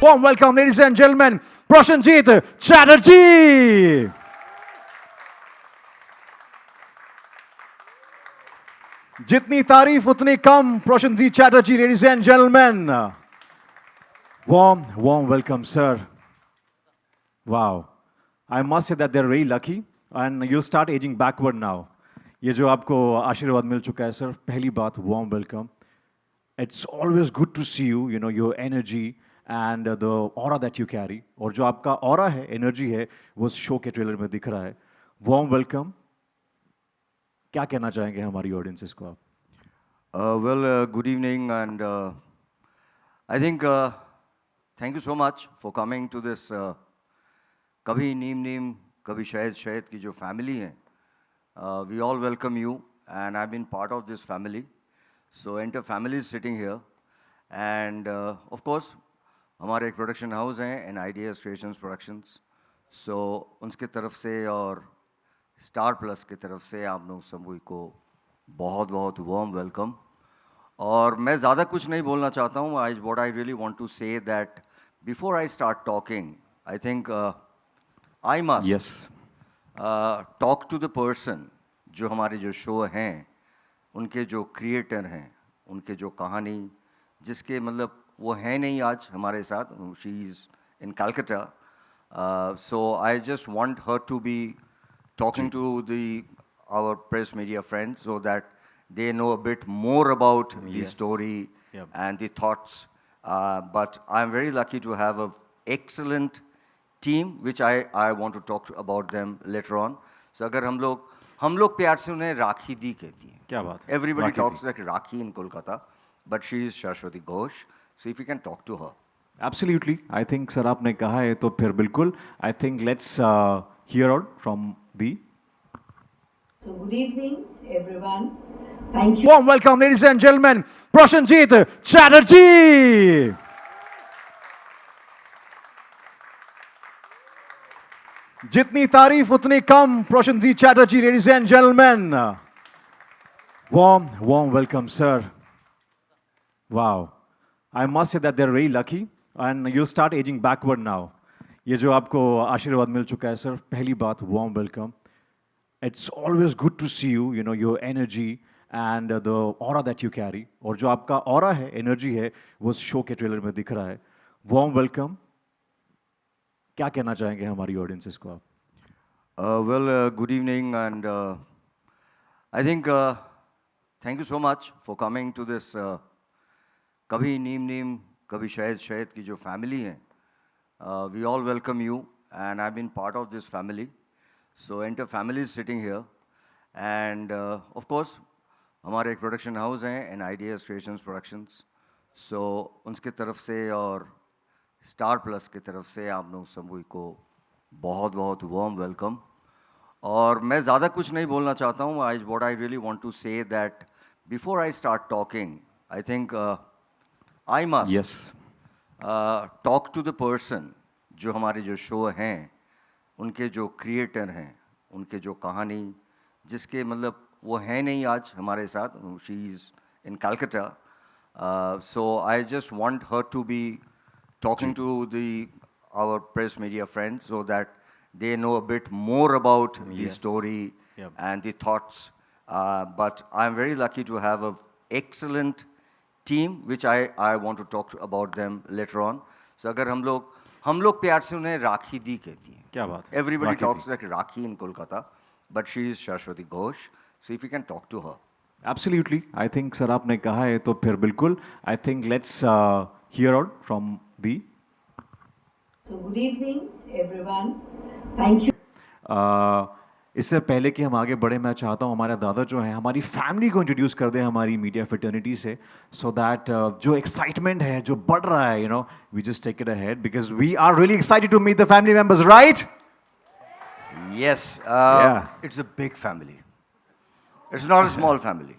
Warm welcome, ladies and gentlemen, Prashanjit Chatterjee. जितनी तारीफ उतनी कम, Prashanjit Chatterjee, ladies and gentlemen. Warm welcome, sir. Wow. I must say that they're really lucky and you'll start aging backward now. ये जो आपको आशीर्वाद मिल चुका है sir, पहली बात warm welcome. It's always good to see you, your energy and the aura that you carry. और जो आपका aura है, energy है, वो शो के ट्रेलर में दिख रहा है. Warm welcome. क्या कहना चाहेंगे हमारी ऑडियंसेस को आप? Good evening, and I think thank you so much for coming to this Kabhi Neem Neem, Kabhi Shahid Shahid की जो family है. We all welcome you, and I've been part of this family. So Enter Family is sitting here, and of course हमारे एक production house हैं, and Ideas Creations Productions. So उनके तरफ से और स्टार प्लस की तरफ से आप लोग सभी को बहुत बहुत वार्म वेलकम. और मैं ज़्यादा कुछ नहीं बोलना चाहता हूँ. What I really want to say that before I start talking, I think I must talk to the person जो हमारे जो शो हैं, उनके जो क्रिएटर हैं, उनके जो कहानी जिसके मतलब वो हैं नहीं आज हमारे साथ. She is in Calcutta. So I just want her to be talking to our press media friends so that they know a bit more about the story and the thoughts. But I'm very lucky to have an excellent team, which I want to talk about them later on. So अगर हम लोग प्यार से उन्हें राखी दी कहती हैं. क्या बात है? Everybody talks like Rakhi in Kolkata, but she is Shashwati Ghosh. So if you can talk to her. Absolutely. I think sir आपने कहा है तो फिर बिल्कुल. I think let's hear out from the. So good evening, everyone. Thank you. Warm welcome, ladies and gentlemen, Prashanjit Chatterjee. जितनी तारीफ उतनी कम, Prashanjit Chatterjee, ladies and gentlemen. Warm welcome, sir. Wow. I must say that they're really lucky and you'll start aging backward now. ये जो आपको आशीर्वाद मिल चुका है sir, पहली बात warm welcome. It's always good to see you, your energy and the aura that you carry. और जो आपका aura है, energy है, वो शो के ट्रेलर में दिख रहा है. Warm welcome. क्या कहना चाहेंगे हमारी ऑडियंसेस को आप? Good evening, and I think thank you so much for coming to this Kabhi Neem Neem, Kabhi Shahid Shahid की जो family है. We all welcome you, and I've been part of this family. So Enter Family is sitting here, and of course हमारे एक production house हैं, and Ideas Creations Productions. So उनके तरफ से और स्टार प्लस की तरफ से आप लोग सभी को बहुत बहुत वार्म वेलकम. और मैं ज़्यादा कुछ नहीं बोलना चाहता हूँ. What I really want to say that before I start talking, I think I must talk to the person जो हमारे जो शो हैं, उनके जो क्रिएटर हैं, उनके जो कहानी जिसके मतलब वो हैं नहीं आज हमारे साथ. She is in Calcutta. So I just want her to be talking to our press media friends so that they know a bit more about the story and the thoughts. But I'm very lucky to have an excellent team, which I want to talk about them later on. So अगर हम लोग प्यार से उन्हें राखी दी कहती हैं. क्या बात है? Everybody talks like Rakhi in Kolkata, but she is Shashwati Ghosh. So if you can talk to her. Absolutely. I think sir आपने कहा है तो फिर बिल्कुल. I think let's hear out from the. So good evening, everyone. Thank you. इससे पहले कि हम आगे बढ़े, मैं चाहता हूँ हमारे दादा जो हैं हमारी फैमिली को इंट्रोड्यूस कर दें हमारी मीडिया फ्रेटर्निटी से, सो दैट जो एक्साइटमेंट है जो बढ़ रहा है, we just take it ahead because we are really excited to meet the family members, right? Yes, it's a big family. It's not a small family.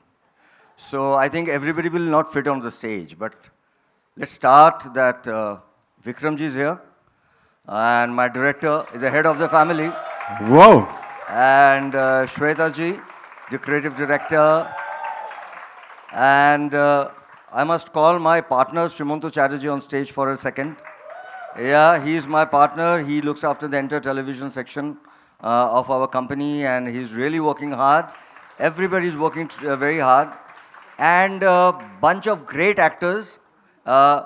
So I think everybody will not fit on the stage, but let's start that Vikramji is here, and my director is the head of the family. Whoa! And Shweta ji, the creative director, and I must call my partner Shrimanto Chatterjee on stage for a second. Yeah, he is my partner. He looks after the entire television section of our company, and he's really working hard. Everybody's working very hard, and a bunch of great actors, uh,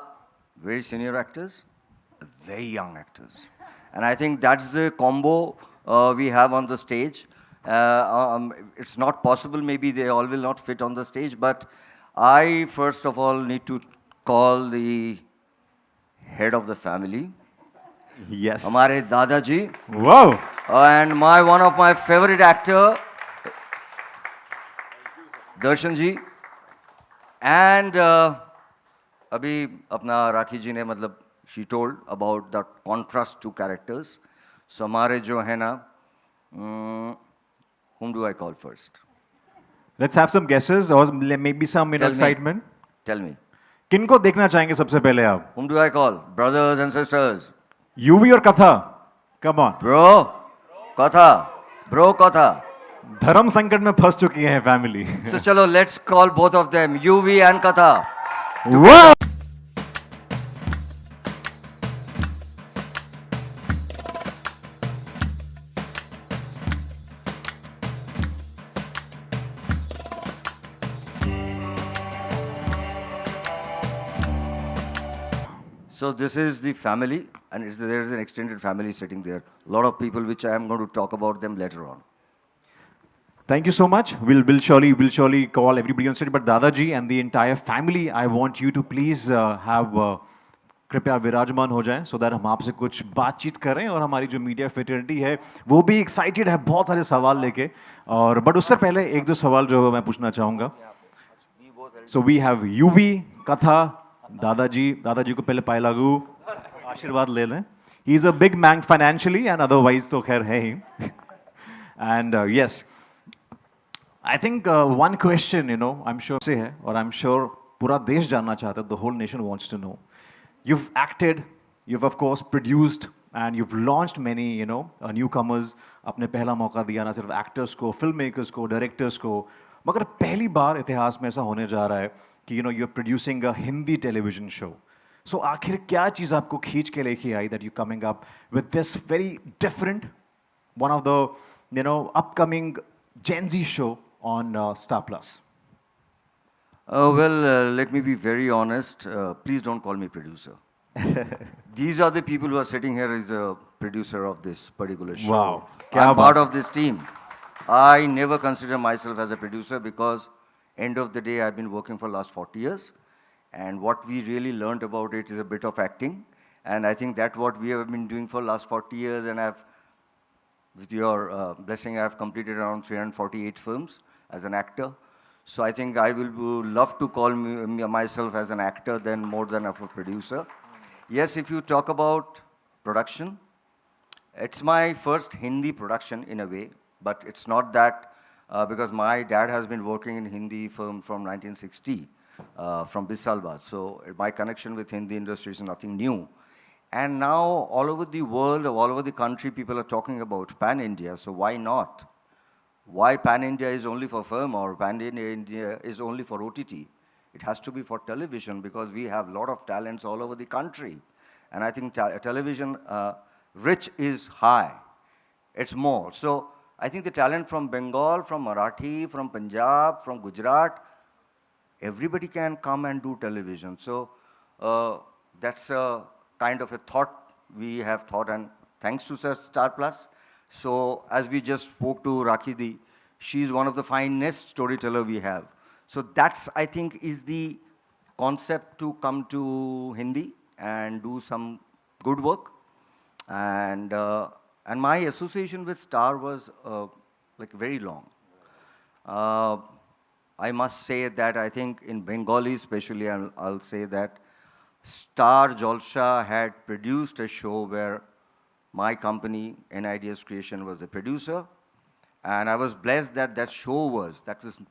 very senior actors, very young actors, and I think that's the combo we have on the stage. It's not possible. Maybe they all will not fit on the stage, but I first of all need to call the head of the family, Yes. हमारे दादाजी, Wow. and one of my favorite actor, Darshan ji, and अभी अपना राखी जी ने मतलब she told about the contrast to characters. So हमारे जो है ना, whom do I call first? Let's have some guesses or maybe some Tell me. excitement. Tell me. किनको देखना चाहेंगे सबसे पहले आप? Whom do I call? Brothers and sisters. UV और कथा? Come on. Bro, Katha. Bro, Katha. धर्म संकट में फंस चुकी है family. So chalo, let's call both of them, UV and Katha. Wow. So this is the family, and there is an extended family sitting there. A lot of people, which I am going to talk about them later on. Thank you so much. We'll surely call everybody on stage. But Dadaji and the entire family, I want you to please have कृपया विराजमान हो जाएं so that हम आपसे कुछ बातचीत करें और हमारी जो मीडिया फेटर्निटी है वो भी एक्साइटेड है बहुत सारे सवाल लेके और बट उससे पहले एक दो सवाल जो मैं पूछना चाहूँगा. So we have यूवी, कथा, दादाजी को पहले पाए लागू आशीर्वाद ले लें. He is a big man financially and otherwise तो खैर है ही. And yes, I think one question, I'm sure से है और I'm sure पूरा देश जानना चाहता है. The whole nation wants to know. You've acted, you've of course produced, and you've launched many, newcomers. आपने पहला मौका दिया ना सिर्फ actors को, filmmakers को, directors को, मगर पहली बार इतिहास में ऐसा होने जा रहा है कि you're producing a Hindi television show. So आखिर क्या चीज़ आपको खींच के लेके आई that you're coming up with this very different, one of the, upcoming Gen Z show on Star Plus? Let me be very honest. Please don't call me producer. These are the people who are sitting here as the producer of this particular show. Wow. I'm part of this team. I never consider myself as a producer because end of the day, I've been working for last 40 years. And what we really learned about it is a bit of acting. And I think that's what we have been doing for last 40 years. And with your blessing, I've completed around 348 films as an actor. So I think I will love to call myself as an actor more than a producer. Yes, if you talk about production, it's my first Hindi production in a way, but it's not that because my dad has been working in Hindi film from 1960, from Bisalba. So my connection with Hindi industry is nothing new. And now all over the world, all over the country, people are talking about Pan-India, so why not? Why Pan-India is only for film or Pan-India is only for OTT? It has to be for television because we have a lot of talents all over the country. And I think television rich is high. It's more. So I think the talent from Bengal, from Marathi, from Punjab, from Gujarat, everybody can come and do television. So that's a kind of a thought we have thought, and thanks to Star Plus. So as we just spoke to Rakhi Di, she's one of the finest storyteller we have. So that's, I think, is the concept to come to Hindi and do some good work. And my association with Star was like very long. I must say that I think in Bengali especially, I'll say that Star Jalsha had produced a show where my company, NIDS Creation, was the producer. And I was blessed that that was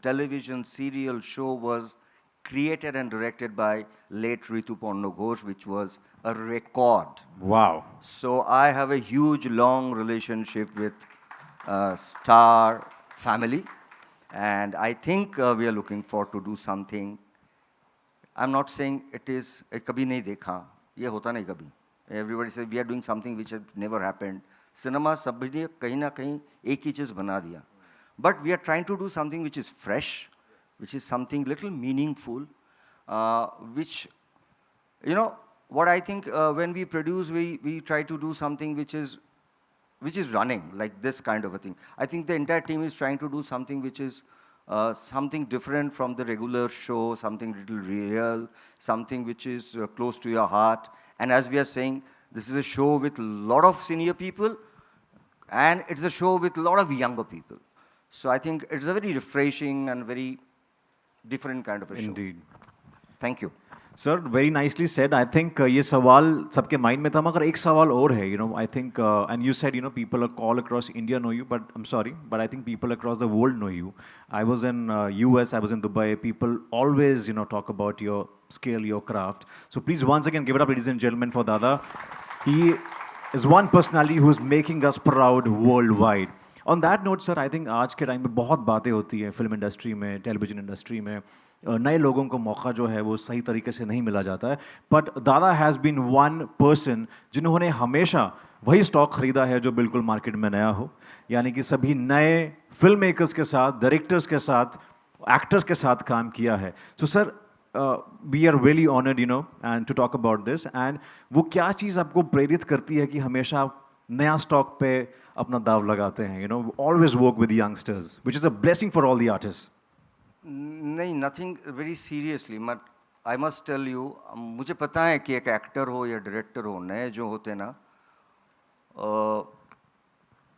television serial show was created and directed by late Ritu Porno Ghosh, which was a record. Wow. So I have a huge, long relationship with Star family. And I think we are looking forward to do something. I'm not saying it is, kabhi nahi dekha. Ye hota nahi kabhi Everybody says we are doing something which has never happened. Cinema सबने कहीं ना कहीं एक ही चीज़ बना दिया. But we are trying to do something which is fresh, which is something little meaningful, which, you know, what I think when we produce, we try to do something which is running, like this kind of a thing. I think the entire team is trying to do something which is something different from the regular show, something little real, something which is close to your heart. And as we are saying, this is a show with a lot of senior people, and it's a show with a lot of younger people. So I think it's a very refreshing and very different kind of a show. Indeed. Thank you. Sir very nicely said. I think ये सवाल सबके mind में था, मगर एक सवाल और है. I think and you said people all across India know you, but I am sorry, but I think people across the world know you. I was in US, I was in Dubai. People always talk about your skill, your craft. So please once again give it up, ladies and gentleman, for Dada. He is one personality who is making us proud worldwide. On that note, sir, I think आज के time में बहुत बातें होती हैं film industry में, television industry में. नए लोगों को मौका जो है वो सही तरीके से नहीं मिला जाता है. बट दादा हैज़ बीन वन पर्सन जिन्होंने हमेशा वही स्टॉक खरीदा है जो बिल्कुल मार्केट में नया हो. यानी कि सभी नए फिल्म मेकर्स के साथ, डायरेक्टर्स के साथ, एक्टर्स के साथ काम किया है. So sir, we are really honoured and to talk about this. And वो क्या चीज़ आपको प्रेरित करती है कि हमेशा आप नया स्टॉक पे अपना दाव लगाते हैं? Always work with youngsters, which is a blessing for all the artist. नहीं, nothing very seriously. But I must tell you, मुझे पता है कि एक एक्टर हो या डायरेक्टर हो, नए जो होते ना,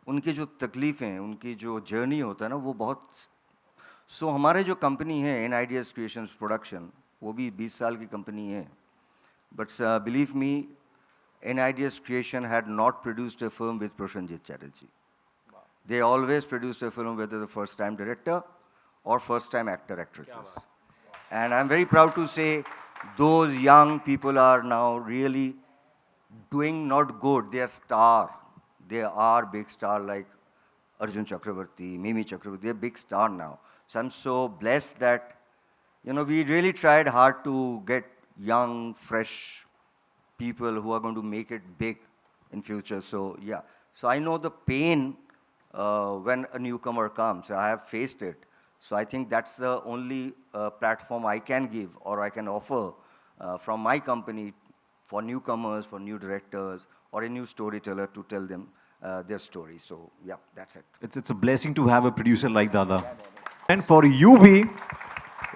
उनकी जो तकलीफ़ें हैं, उनकी जो जर्नी होता है ना, वो बहुत. सो हमारे जो कंपनी है इन आइडियाज़ क्रिएशंस प्रोडक्शन, वो भी 20 साल की कंपनी है. But believe me, in ideas creation had not produced a film with Prosenjit Chatterjee. They always produced a film with the first time director or first time actor actresses. And I'm very proud to say those young people are now really doing not good, they are star. They are big star like Arjun Chakravarti, Mimi Chakravarti, they're big star now. So I'm so blessed that, we really tried hard to get young, fresh people who are going to make it big in future. So yeah, so I know the pain when a newcomer comes. I have faced it. So I think that's the only platform I can give or I can offer from my company for newcomers, for new directors, or a new storyteller to tell them their story. So yeah, that's it. It's a blessing to have a producer like Dada. And for you भी,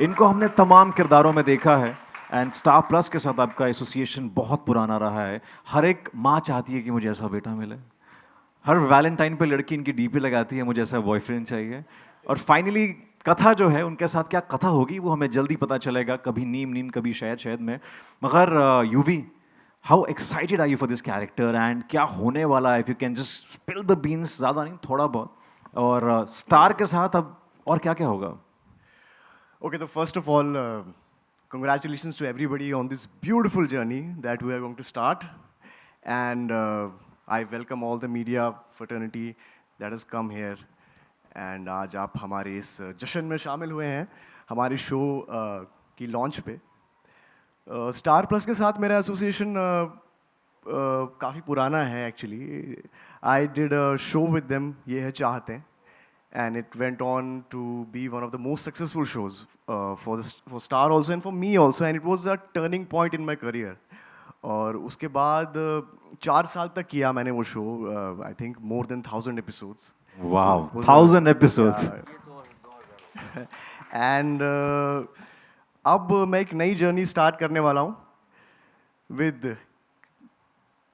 इनको हमने तमाम किरदारों में देखा है. And star plus के साथ आपका एसोसिएशन बहुत पुराना रहा है. हर एक माँ चाहती है कि मुझे ऐसा बेटा मिले. हर वैलेंटाइन पे लड़की इनकी डीपी लगाती है, मुझे ऐसा बॉयफ्रेंड चाहिए. और फाइनली कथा जो है, उनके साथ क्या कथा होगी वो हमें जल्दी पता चलेगा, कभी नीम नीम कभी शहद शहद में. मगर Yuvi, how excited are you for this character and क्या होने वाला है? If you can just spill the beans, ज़्यादा नहीं, थोड़ा बहुत. और स्टार के साथ अब और क्या क्या होगा? Okay, so first of all, congratulations to everybody on this beautiful journey that we are going to start. And I welcome all the media fraternity that has come here. And आज आप हमारे इस जश्न में शामिल हुए हैं हमारे शो की लॉन्च पे. स्टार प्लस के साथ मेरा एसोसिएशन काफ़ी पुराना है actually. I did a show with them, ये है चाहते हैं. And it went on to be one of the most successful shows for Star also and for me also, and it was a turning point in my career. और उसके बाद 4 साल तक किया मैंने वो show. I think more than 1,000 episodes. Wow, 1,000 episodes. And अब मैं एक नई जर्नी स्टार्ट करने वाला हूँ विद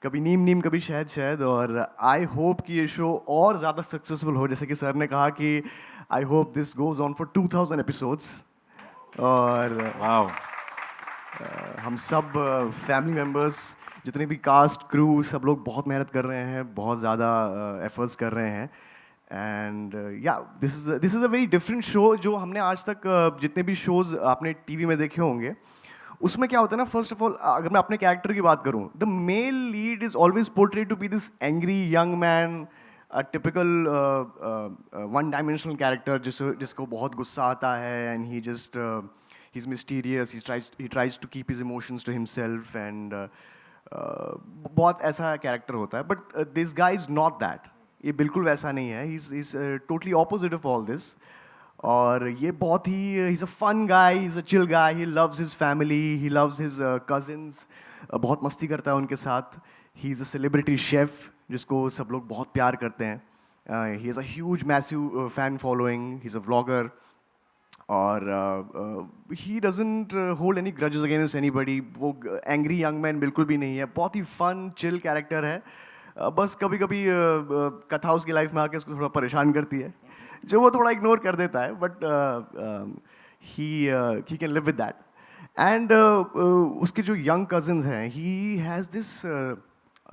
कभी नीम नीम कभी शहद शहद. और आई होप कि ये शो और ज़्यादा सक्सेसफुल हो. जैसे कि सर ने कहा कि I hope this goes on for 2,000 episodes. और हम सब फैमिली मेम्बर्स, जितने भी कास्ट क्रू, सब लोग बहुत मेहनत कर रहे हैं, बहुत ज़्यादा एफर्ट्स कर रहे हैं. एंड या this is a very different show. जो हमने आज तक जितने भी शोज़ आपने टीवी में देखे होंगे, उसमें क्या होता है ना, फर्स्ट ऑफ ऑल अगर मैं अपने कैरेक्टर की बात करूं, the male lead is always portrayed to be this angry young man, a typical one dimensional character जिसको बहुत गुस्सा आता है. And he just he is mysterious, he tries to keep his emotions to himself. And बहुत ऐसा character होता है, but this guy is not that. ये बिल्कुल वैसा नहीं है. He is totally opposite of all this. और ये बहुत ही he is a fun guy, he is a chill guy, he loves his family, he loves his cousins, बहुत मस्ती करता है उनके साथ. He is a celebrity chef जिसको सब लोग बहुत प्यार करते हैं. He is a huge massive fan following, he is a vlogger. और he doesn't hold any grudges against anybody. वो एंग्री यंग मैन बिल्कुल भी नहीं है. बहुत ही फन चिल कैरेक्टर है. बस कभी कभी कथा उसकी लाइफ में आके उसको थोड़ा परेशान करती है, जो वो थोड़ा इग्नोर कर देता है, but he can live with that. And उसके जो यंग कजिन्स हैं, ही has this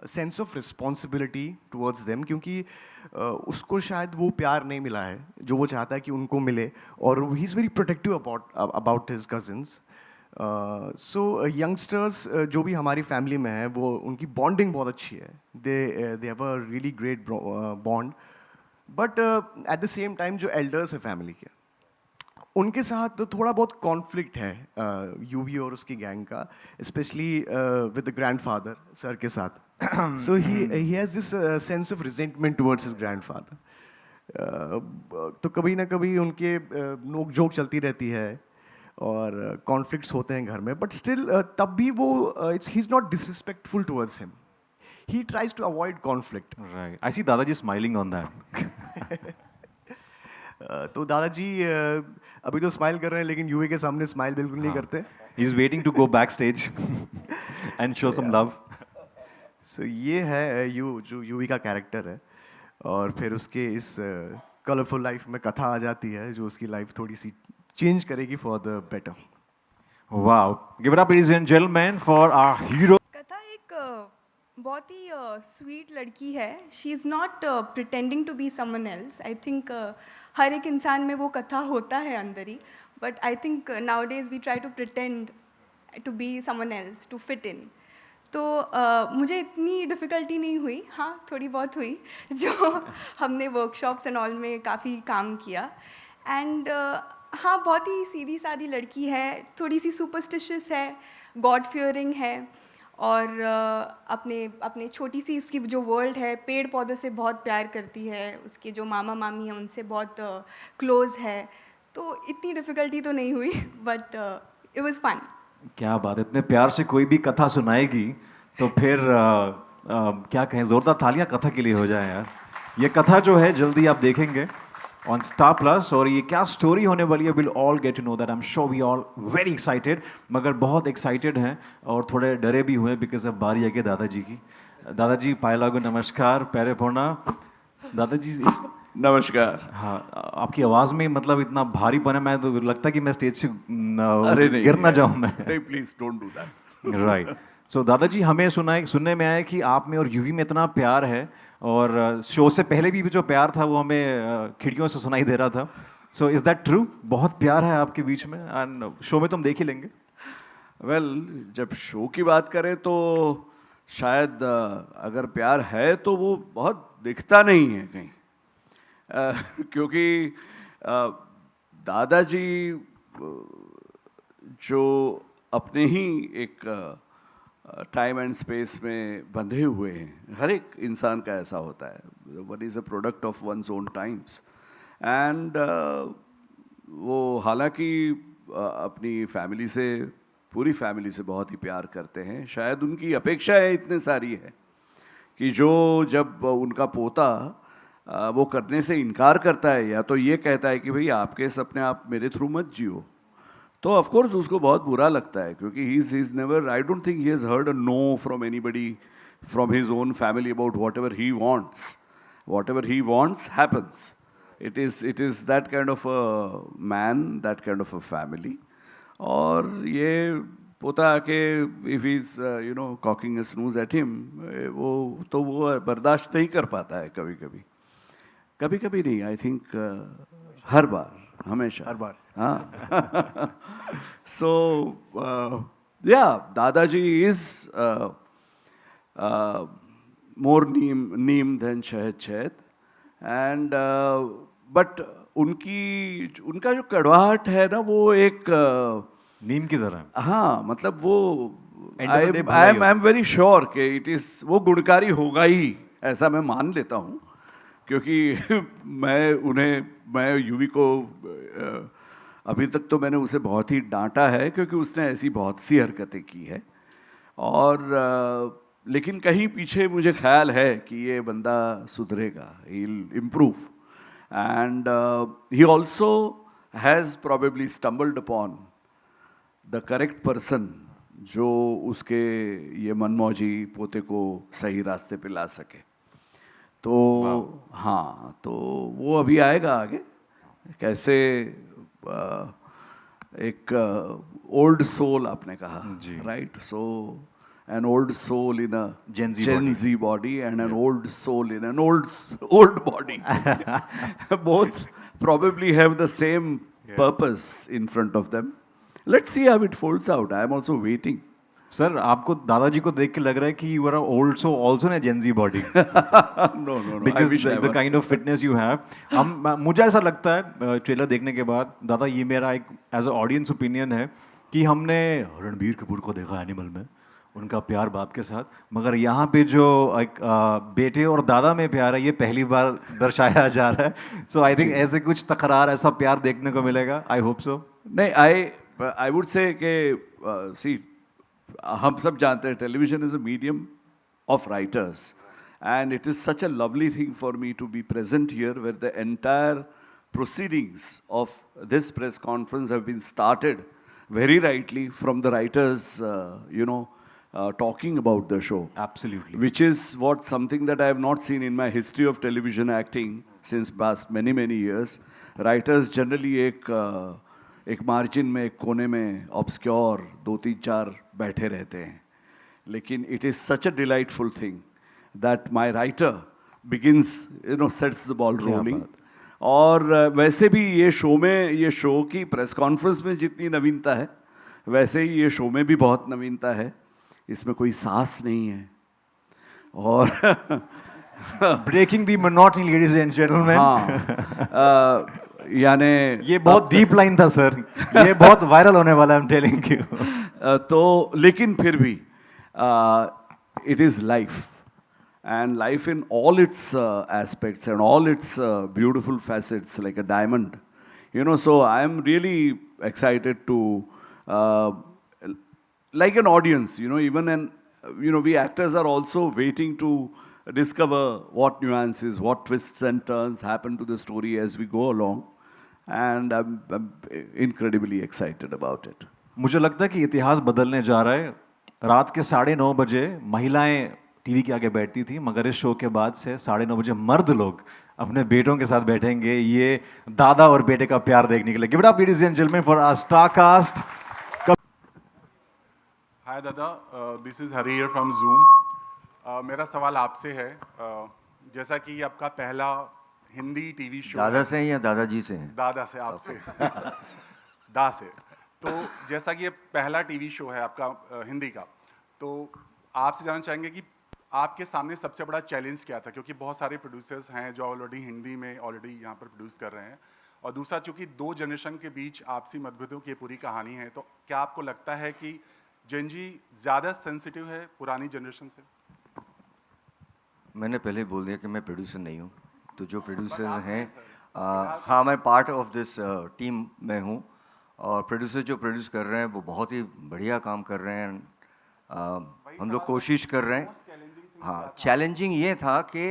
sense of responsibility towards them, क्योंकि उसको शायद वो प्यार नहीं मिला है जो वो चाहता है कि उनको मिले. और he is very protective about his cousins. So youngsters जो भी हमारी फैमिली में है, वो उनकी बॉन्डिंग बहुत अच्छी है. They have a really great bond. But at the same time जो एल्डर्स है फैमिली के, उनके साथ तो थोड़ा बहुत कॉन्फ्लिक्ट है यूवी और उसकी गैंग का, specially with the grandfather sir के साथ. So he has this sense of resentment towards his grandfather. तो कभी ना कभी उनके नोक झोंक चलती रहती है और कॉन्फ्लिक्ट्स होते हैं घर में, बट स्टिल तब भी वो he is not disrespectful towards him. He tries to avoid conflict. Right. I see Dadaji smiling on that. तो दादाजी अभी तो स्माइल कर रहे हैं, लेकिन यूवी के सामने स्माइल बिल्कुल नहीं करते. He's waiting to go backstage and show some love. सो ये है जो यूवी का कैरेक्टर है. और फिर उसके इस कलरफुल लाइफ में कथा आ जाती है, जो उसकी लाइफ थोड़ी सी चेंज करेगी for the better. Wow. Give it up, ladies and gentlemen, for our hero. कथा एक बहुत ही स्वीट लड़की है. She is not pretending to be someone else. I think हर एक इंसान में वो कथा होता है अंदर ही, but I think nowadays we try to pretend to be someone else to fit in. तो मुझे इतनी डिफ़िकल्टी नहीं हुई. हाँ, थोड़ी बहुत हुई, जो हमने वर्कशॉप्स एंड ऑल में काफ़ी काम किया. एंड हाँ, बहुत ही सीधी सादी लड़की है, थोड़ी सी सुपरस्टिशियस है, गॉड फियरिंग है, और अपने छोटी सी उसकी जो वर्ल्ड है, पेड़ पौधों से बहुत प्यार करती है. उसके जो मामा मामी हैं उनसे बहुत क्लोज़ है. तो इतनी डिफ़िकल्टी तो नहीं हुई, बट इट वाज फन. क्या बात है, इतने प्यार से कोई भी कथा सुनाएगी तो फिर क्या कहें, जोरदार तालियां कथा के लिए हो जाए यार. ये कथा जो है जल्दी आप देखेंगे ऑन स्टार प्लस, और ये क्या स्टोरी होने वाली है, will all get to know that. I am sure we all very excited, मगर बहुत एक्साइटेड हैं और थोड़े डरे भी हुए, बिकॉज अब बारी है कि दादाजी की. दादाजी पायलागो नमस्कार, पैरे पोना. दादाजी इस नमस्कार. हाँ, आपकी आवाज़ में मतलब इतना भारीपन है, मैं तो लगता है कि मैं स्टेज से अरे नहीं, गिर ना जाऊँ मैं. नहीं, please don't do that. Right. So दादाजी, हमें सुनने में आया कि आप में और यूवी में इतना प्यार है, और शो से पहले भी जो प्यार था वो हमें खिड़कियों से सुनाई दे रहा था. So is that true? बहुत प्यार है आपके बीच में, एंड शो में तो हम देख ही लेंगे. वेल, जब शो की बात करें तो शायद अगर प्यार है तो वो बहुत दिखता नहीं है कहीं. क्योंकि दादाजी जो अपने ही एक टाइम एंड स्पेस में बंधे हुए हैं, हर एक इंसान का ऐसा होता है. One is a product of one's own times. And वो हालांकि अपनी फैमिली से, पूरी फैमिली से बहुत ही प्यार करते हैं. शायद उनकी अपेक्षाएं इतने सारी है कि जो जब उनका पोता वो करने से इनकार करता है, या तो ये कहता है कि भाई आपके सपने आप मेरे थ्रू मत जियो, तो ऑफ कोर्स उसको बहुत बुरा लगता है. क्योंकि he is never, I don't think he has heard a know from anybody from his own family about what ever he wants happens. It is that kind of a man, that kind of a family. और ये पोता आके if is you know caulking a snooze at him, वो बर्दाश्त नहीं कर पाता है. कभी कभी नहीं, आई थिंक हर बार, हमेशा, हर बार. हाँ. सो या दादाजी इज मोर नीम देन शहद. एंड बट उनका जो कड़वाहट है ना, वो एक नीम की तरह. हाँ, मतलब वो End of the day आई भला ही एम वेरी श्योर कि इट इज़ वो गुणकारी होगा ही, ऐसा मैं मान लेता हूँ, क्योंकि मैं यूवी को अभी तक तो मैंने उसे बहुत ही डांटा है, क्योंकि उसने ऐसी बहुत सी हरकतें की है। और लेकिन कहीं पीछे मुझे ख्याल है कि ये बंदा सुधरेगा, he will improve, and he also has probably stumbled upon the correct person जो उसके ये मनमौजी पोते को सही रास्ते पे ला सके। तो हाँ, तो वो अभी आएगा आगे, कैसे एक ओल्ड सोल आपने कहा, right? So an old soul in a Gen Z body and an old soul in an old body. Both probably have the same purpose in front of them. Let's see how it folds out. I am also waiting. Sir आपको दादाजी को देख के लग रहा है कि you are also also in gen Z body No. I because wish I the were. Kind of fitness you have. मुझे ऐसा लगता है ट्रेलर देखने के बाद, दादा ये मेरा एक एज अ ऑडियंस ओपिनियन है कि हमने रणबीर कपूर को देखा एनिमल में, उनका प्यार बाप के साथ, मगर यहाँ पे जो एक बेटे और दादा में प्यार है ये पहली बार दर्शाया जा रहा है। सो आई थिंक ऐसे कुछ तकरार, ऐसा प्यार देखने को मिलेगा। I hope so. नहीं, आई वुड से कि सी, हम सब जानते हैं television is a medium of writers, and it is such a lovely thing for me to be present here where the entire proceedings of this press conference have been started very rightly from the writers, talking about the show. Absolutely. Which is what something that I have not seen in my history of television acting since past many years. Writers generally एक margin में, एक कोने में obscure 2-3-4 बैठे रहते हैं, लेकिन it is such a delightful thing that my writer begins sets the ball rolling. और वैसे भी ये शो की प्रेस कॉन्फ्रेंस में जितनी नवीनता है, वैसे ही ये शो में भी बहुत नवीनता है। इसमें कोई सांस नहीं है, और breaking the monotony ladies and gentlemen. हाँ, यानी ये बहुत डीप लाइन था सर, ये बहुत वायरल होने वाला है, आई एम टेलिंग यू। तो लेकिन फिर भी it is life, and life in all its aspects and all its beautiful facets, like a diamond, so I am really excited to like an audience, even we actors are also waiting to discover what nuances, what twists and turns happen to the story as we go along, and I'm incredibly excited about it. मुझे लगता है कि इतिहास बदलने जा रहा है। रात के 9:30 बजे महिलाएं टीवी के आगे बैठती थी, मगर इस शो के बाद से 9:30 बजे मर्द लोग अपने बेटों के साथ बैठेंगे ये दादा और बेटे का प्यार देखने के लिए। Give it up ladies and gentleman for our star cast. Hi Dada, this is Hari here from Zoom. मेरा सवाल आपसे है, जैसा कि ये आपका पहला हिंदी टीवी शो दादा से हैं या दादाजी से हैं? दादा से, आपसे दा से। तो जैसा कि ये पहला टीवी शो है आपका हिंदी का, तो आपसे जानना चाहेंगे कि आपके सामने सबसे बड़ा चैलेंज क्या था, क्योंकि बहुत सारे प्रोड्यूसर्स हैं जो ऑलरेडी हिंदी में ऑलरेडी यहाँ पर प्रोड्यूस कर रहे हैं, और दूसरा चूंकि 2 जनरेशन के बीच आपसी मतभेदों की पूरी कहानी है, तो क्या आपको लगता है कि जेन जी ज़्यादा सेंसिटिव है पुरानी जनरेशन से? मैंने पहले बोल दिया कि मैं प्रोड्यूसर नहीं हूँ, तो जो प्रोड्यूसर हैं, हाँ, मैं पार्ट ऑफ दिस टीम में हूँ, और प्रोड्यूसर जो प्रोड्यूस कर रहे हैं वो बहुत ही बढ़िया काम कर रहे हैं। हम लोग कोशिश कर रहे हैं। हाँ, चैलेंजिंग ये था कि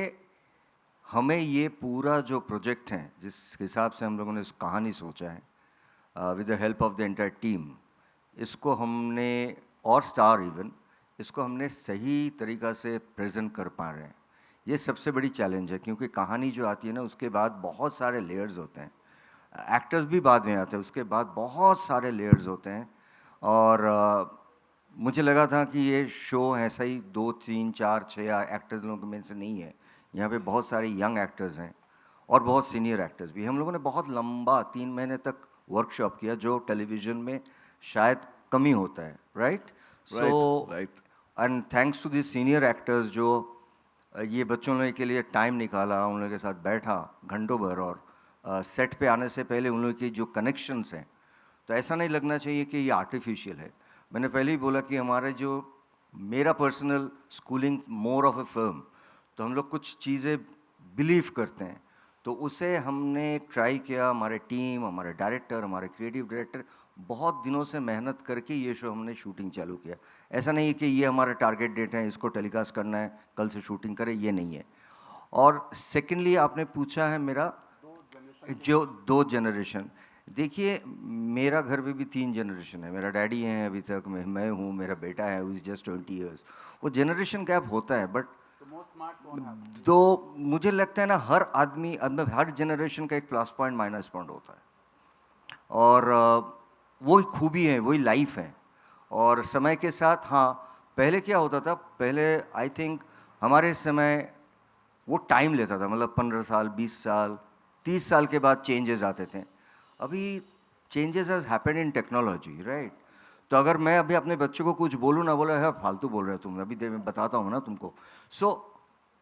हमें ये पूरा जो प्रोजेक्ट है, जिस हिसाब से हम लोगों ने इस कहानी सोचा है with the help of the entire team, इसको हमने, और स्टार इवन, इसको हमने सही तरीक़ा से प्रेजेंट कर पा रहे हैं। ये सबसे बड़ी चैलेंज है, क्योंकि कहानी जो आती है ना, उसके बाद बहुत सारे लेयर्स होते हैं, एक्टर्स भी बाद में आते हैं, उसके बाद बहुत सारे लेयर्स होते हैं। और मुझे लगा था कि ये शो ऐसा ही 2, 3, 4, 6 एक्टर्स लोगों में से नहीं है। यहाँ पे बहुत सारे यंग एक्टर्स हैं और बहुत सीनियर एक्टर्स भी। हम लोगों ने बहुत लंबा 3 महीने तक वर्कशॉप किया, जो टेलीविज़न में शायद कमी होता है, right? So and thanks to the senior actors जो ये बच्चों लोगों के लिए टाइम निकाला, उन लोगों के साथ बैठा घंटों भर, और सेट पे आने से पहले उन लोगों की जो कनेक्शंस हैं, तो ऐसा नहीं लगना चाहिए कि ये आर्टिफिशियल है। मैंने पहले ही बोला कि हमारे जो मेरा personal schooling more of A film, तो हम लोग कुछ चीज़ें बिलीव करते हैं, तो उसे हमने ट्राई किया। हमारे टीम, हमारे डायरेक्टर, हमारे क्रिएटिव डायरेक्टर बहुत दिनों से मेहनत करके ये शो हमने शूटिंग चालू किया। ऐसा नहीं है कि ये हमारा टारगेट डेट है, इसको टेलीकास्ट करना है, कल से शूटिंग करें, ये नहीं है। और सेकेंडली आपने पूछा है मेरा जो 2 जनरेशन, देखिए मेरा घर में भी 3 जनरेशन है। मेरा डैडी हैं अभी तक, मैं हूँ, मेरा बेटा है, वो इज़ जस्ट 20 ईयर्स। वो जनरेशन गैप होता है, बट तो मुझे लगता है ना, हर आदमी, हर जनरेशन का एक प्लस पॉइंट माइनस पॉइंट होता है, और वही खूबी है, वही लाइफ है। और समय के साथ, हाँ, पहले क्या होता था, पहले आई थिंक हमारे समय वो टाइम लेता था, मतलब 15 साल, 20 साल, 30 साल के बाद चेंजेस आते थे। अभी changes has happened in technology, right? तो अगर मैं अभी अपने बच्चों को कुछ बोलूँ ना, बोला है फालतू बोल रहे हो तुम, अभी मैं बताता हूँ ना तुमको।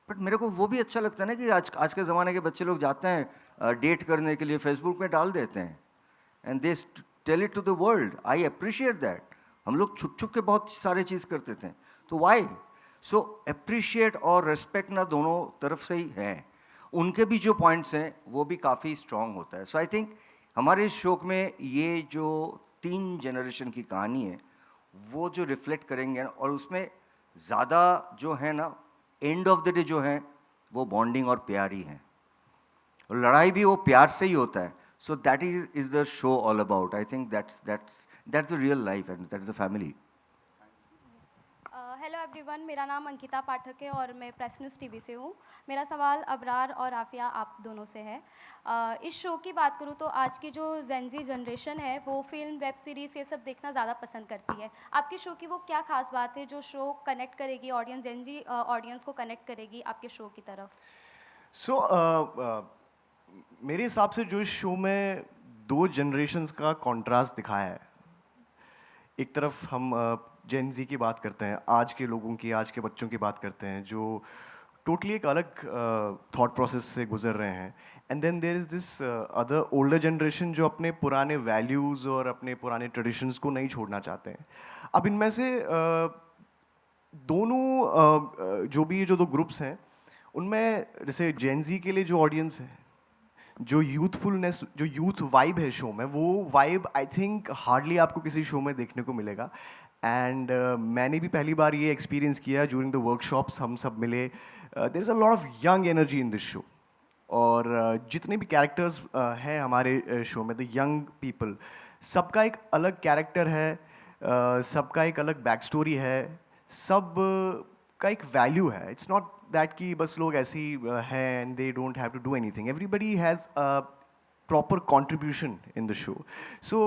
बट मेरे को वो भी अच्छा लगता है ना कि आज के ज़माने के बच्चे लोग जाते हैं डेट करने के लिए, फेसबुक में डाल देते हैं, and they tell it to the world. I appreciate that. हम लोग छुप छुप के बहुत सारे चीज़ करते थे, तो वाई? सो अप्रिशिएट और रेस्पेक्ट ना दोनों तरफ से ही है। उनके भी जो पॉइंट्स हैं वो भी काफ़ी स्ट्रॉन्ग होता है। सो आई थिंक हमारे इस शो में ये जो 3 जनरेशन की कहानी है वो जो रिफ्लेक्ट करेंगे, और उसमें ज़्यादा जो है ना, एंड ऑफ द डे जो है वो बॉन्डिंग और प्यार ही है, और लड़ाई भी वो प्यार से ही होता है। So that is the show all about. I think that's the real life and that's the family. Hello everyone, मेरा नाम अंकिता पाठक है और मैं प्रेस न्यूज़ टीवी से हूँ। मेरा सवाल अबरार और आफिया आप दोनों से है। इस शो की बात करूँ तो आज की जो जेनजी जनरेशन है वो फिल्म, वेब सीरीज़ ये सब देखना ज़्यादा पसंद करती है। आपके शो की वो क्या खास बात है जो शो कनेक्ट करेगी ऑडियंस, जेनजी ऑडियंस को कनेक्ट करेगी आपके शो की तरफ? मेरे हिसाब से जो इस शो में 2 जनरेशन्स का कॉन्ट्रास्ट दिखाया है, एक तरफ हम जेन जी की बात करते हैं, आज के लोगों की, आज के बच्चों की बात करते हैं जो टोटली एक अलग थॉट प्रोसेस से गुजर रहे हैं, and then there is this other older generation जो अपने पुराने वैल्यूज़ और अपने पुराने ट्रेडिशंस को नहीं छोड़ना चाहते हैं। अब इनमें से दोनों जो भी ये जो 2 ग्रुप्स हैं, उनमें जैसे जेन जी के लिए जो ऑडियंस है, जो यूथफुलनेस, जो यूथ वाइब है शो में, वो वाइब आई थिंक हार्डली आपको किसी शो में देखने को मिलेगा। एंड मैंने भी पहली बार ये एक्सपीरियंस किया ड्यूरिंग द वर्कशॉप्स। हम सब मिले, there is a lot of young energy in this show, और जितने भी कैरेक्टर्स हैं हमारे शो में, द यंग पीपल, सबका एक अलग कैरेक्टर है, सबका एक अलग बैक स्टोरी है, सब का एक वैल्यू है। इट्स नॉट दैट कि बस लोग ऐसी हैं and they don't have to do anything. Everybody has a proper contribution in the show. So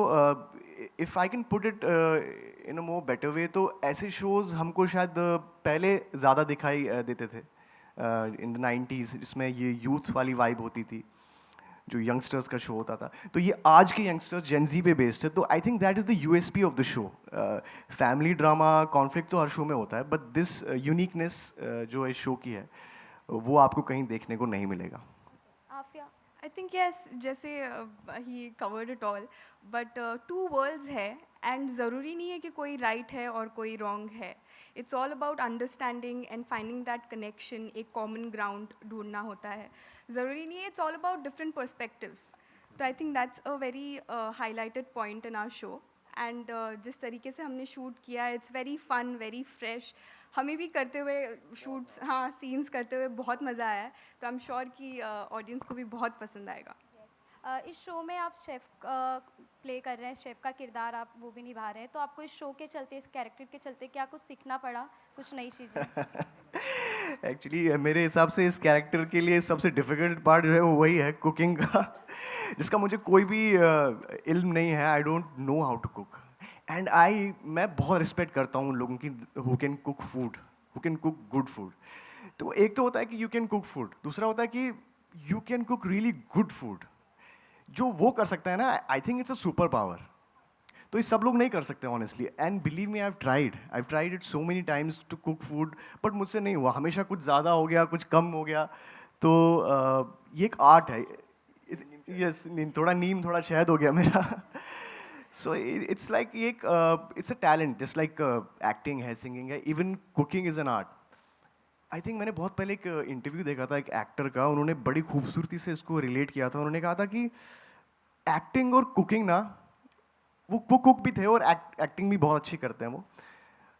if I can put it in a more better way, तो ऐसे shows हमको शायद पहले ज़्यादा दिखाई देते थे in the 90s, जिसमें ये यूथ वाली वाइब होती थी, जो यंगस्टर्स का शो होता था। तो ये आज के यंगस्टर्स जेन जी पे बेस्ड है, तो I think that is the USP of the show. Family drama, conflict तो हर शो में होता है, बट दिस यूनिकनेस जो इस शो की है वो आपको कहीं देखने को नहीं मिलेगा। आफिया? आई थिंक यस, जैसे ही covered it all, but 2 worlds है एंड ज़रूरी नहीं है कि कोई राइट है और कोई रॉन्ग है। It's all about understanding and finding that connection, एक कॉमन ग्राउंड ढूंढना होता है। ज़रूरी नहीं है, it's all about different perspectives. तो I think that's a very highlighted point in our show, and जिस तरीके से हमने शूट किया, it's very fun, very fresh. हमें भी करते हुए शूट्स, हाँ, सीन्स करते हुए बहुत मज़ा आया है, तो आई एम श्योर कि ऑडियंस को भी बहुत पसंद आएगा। इस शो में आप शेफ़ प्ले कर रहे हैं, शेफ़ का किरदार आप वो भी निभा रहे हैं, तो आपको इस शो के चलते, इस कैरेक्टर के चलते क्या कुछ सीखना पड़ा, कुछ नई चीज़ें? एक्चुअली मेरे हिसाब से इस कैरेक्टर के लिए सबसे डिफ़िकल्ट पार्ट जो है वो वही है, कुकिंग का, जिसका मुझे कोई भी इल्म नहीं है। I don't know how to cook, and मैं बहुत रिस्पेक्ट करता हूँ उन लोगों की who can cook food, who can cook good food. तो एक तो होता है कि यू कैन कुक फूड, दूसरा होता है कि you can cook really good food. जो वो कर सकता है ना, I think it's a super power. तो ये सब लोग नहीं कर सकते honestly, and believe me, I have tried it so many times to cook food, but मुझसे नहीं हुआ। हमेशा कुछ ज़्यादा हो गया, कुछ कम हो गया। तो ये एक आर्ट है। यस, थोड़ा नीम थोड़ा शहद हो गया मेरा। So it's like it's a talent, just like acting है, singing है, even cooking is an art. I think मैंने बहुत पहले एक इंटरव्यू देखा था एक एक्टर का, उन्होंने बड़ी खूबसूरती से इसको रिलेट किया था. उन्होंने कहा था कि एक्टिंग और कुकिंग ना, वो कुक भी थे और एक्टिंग भी बहुत अच्छी करते हैं वो.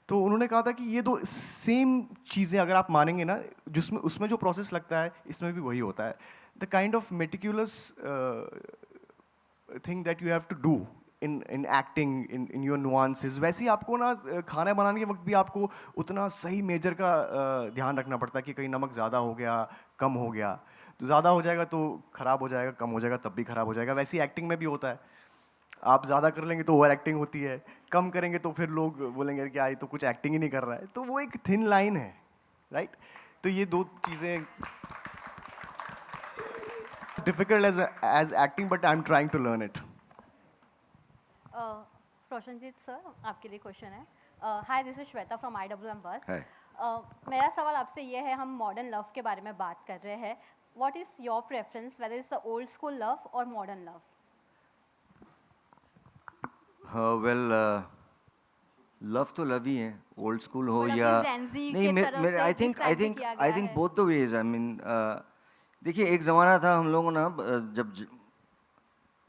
तो उन्होंने कहा था कि ये दो सेम चीज़ें अगर आप मानेंगे ना, जिसमें उसमें जो प्रोसेस लगता है इसमें भी वही होता है. The kind of meticulous thing that you have to do in acting, in your nuances, वैसे ही आपको ना खाना बनाने के वक्त भी आपको उतना सही मेजर का ध्यान रखना पड़ता है कि कहीं नमक ज़्यादा हो गया, कम हो गया. तो ज़्यादा हो जाएगा तो ख़राब हो जाएगा, कम हो जाएगा तब भी ख़राब हो जाएगा. वैसे ही एक्टिंग में भी होता है. आप ज़्यादा कर लेंगे तो ओवर एक्टिंग होती है, कम करेंगे तो फिर लोग बोलेंगे कि ये तो कुछ एक्टिंग ही नहीं कर रहा है. तो वो एक थिन लाइन है, राइट? तो ये दो चीज़ें difficult as acting, but I am trying to learn it. Roshanjeet sir, आपके लिए क्वेश्चन है. Hi, this is Shweta from IWM buzz. Hi. मेरा सवाल आपसे ये है, हम मॉडर्न लव के बारे में बात कर रहे हैं. What is your preference, whether is old school love और मॉडर्न लव? वेल, लव तो लव ही है, ओल्ड स्कूल हो But या अभी Gen Z नहीं. के तरफ से आई जिस थिंक type से किया गया है. Both the ways. I mean, देखिए, एक ज़माना था हम लोगों ना, जब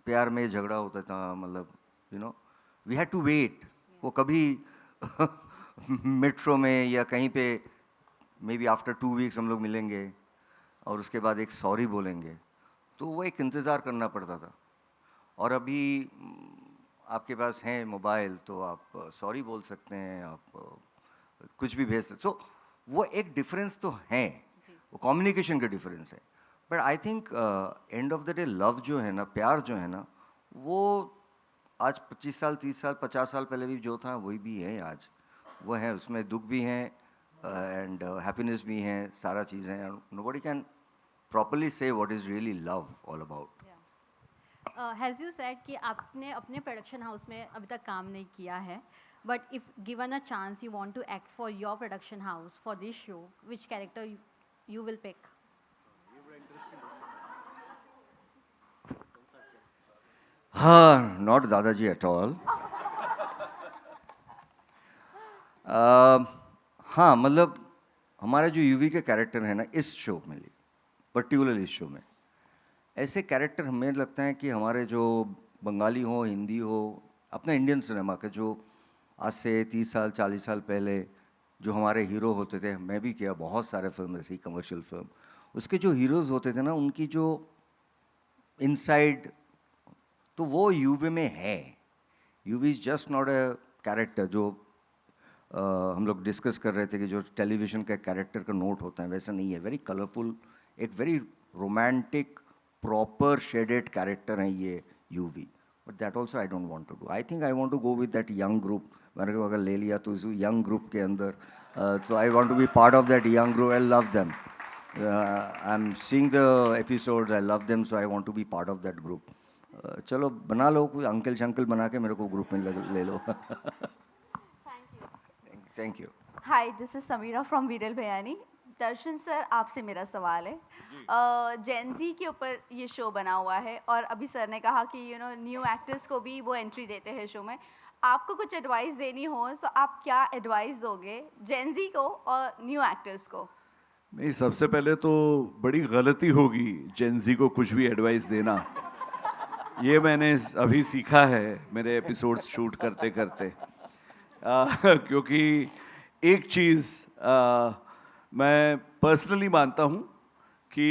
प्यार में झगड़ा होता था, मतलब you know we had to wait. वो कभी मेट्रो में या कहीं पे मे बी आफ्टर 2 वीक्स हम लोग मिलेंगे और उसके बाद एक सॉरी बोलेंगे, तो वो एक इंतज़ार करना पड़ता था. और अभी आपके पास है मोबाइल, तो आप सॉरी बोल सकते हैं, आप कुछ भी भेज सकते. तो वो एक डिफरेंस तो है, वो कम्युनिकेशन का डिफरेंस है. But I think end of the day love जो है ना, प्यार जो है ना, वो आज 25 साल, 30 साल, 50 साल पहले भी जो था वही भी है आज. वो है, उसमें दुख भी हैं एंड हैप्पीनेस भी हैं, सारा चीज़ें हैं. नोबडी कैन प्रॉपरली से what is really love all about. Has you said कि आपने अपने प्रोडक्शन हाउस में अभी तक काम नहीं किया है, but if given a chance you want to act for your production house for this show, which character you will pick? हाँ, नॉट दादाजी एट ऑल. हाँ, मतलब हमारा जो यूवी के कैरेक्टर है ना, इस शो में, पर्टिकुलरली इस शो में, ऐसे कैरेक्टर हमें लगता है कि हमारे जो बंगाली हो, हिंदी हो, अपना इंडियन सिनेमा के जो आज से 30 साल 40 साल पहले जो हमारे हीरो होते थे, मैं भी किया बहुत सारे फिल्म ऐसी कमर्शियल फिल्म, उसके जो हीरोज़ होते थे ना, उनकी जो इनसाइड, तो वो यूवी में है. UV is just not a character जो हम लोग डिस्कस कर रहे थे कि जो टेलीविज़न का कैरेक्टर का नोट होता है, वैसा नहीं है. वेरी कलरफुल, एक very romantic, proper shaded character है ये Yuvi. But that also I don't want to do. I think I want to go with that young group. मैंने अगर ले लिया तो इस यंग ग्रुप के अंदर, तो I want to be part of that young group. I love them. I am seeing the episodes, I love them, so I want to be part of that group. चलो बना लो, कोई uncle शंकल बना के मेरे को ग्रुप में ले लो. Thank you. Hi, this is Sameera from Viral Bhayani. Darshan sir, आपसे मेरा सवाल है. जेन ज़ी के ऊपर ये शो बना हुआ है और अभी सर ने कहा कि न्यू एक्टर्स को भी वो एंट्री देते हैं शो में. आपको कुछ एडवाइस देनी हो तो आप क्या एडवाइस दोगे जेन ज़ी को और न्यू एक्टर्स को? नहीं, सबसे पहले तो बड़ी गलती होगी जेन ज़ी को कुछ भी एडवाइस देना. ये मैंने अभी सीखा है मेरे एपिसोड्स शूट करते करते. क्योंकि एक चीज़ मैं पर्सनली मानता हूँ कि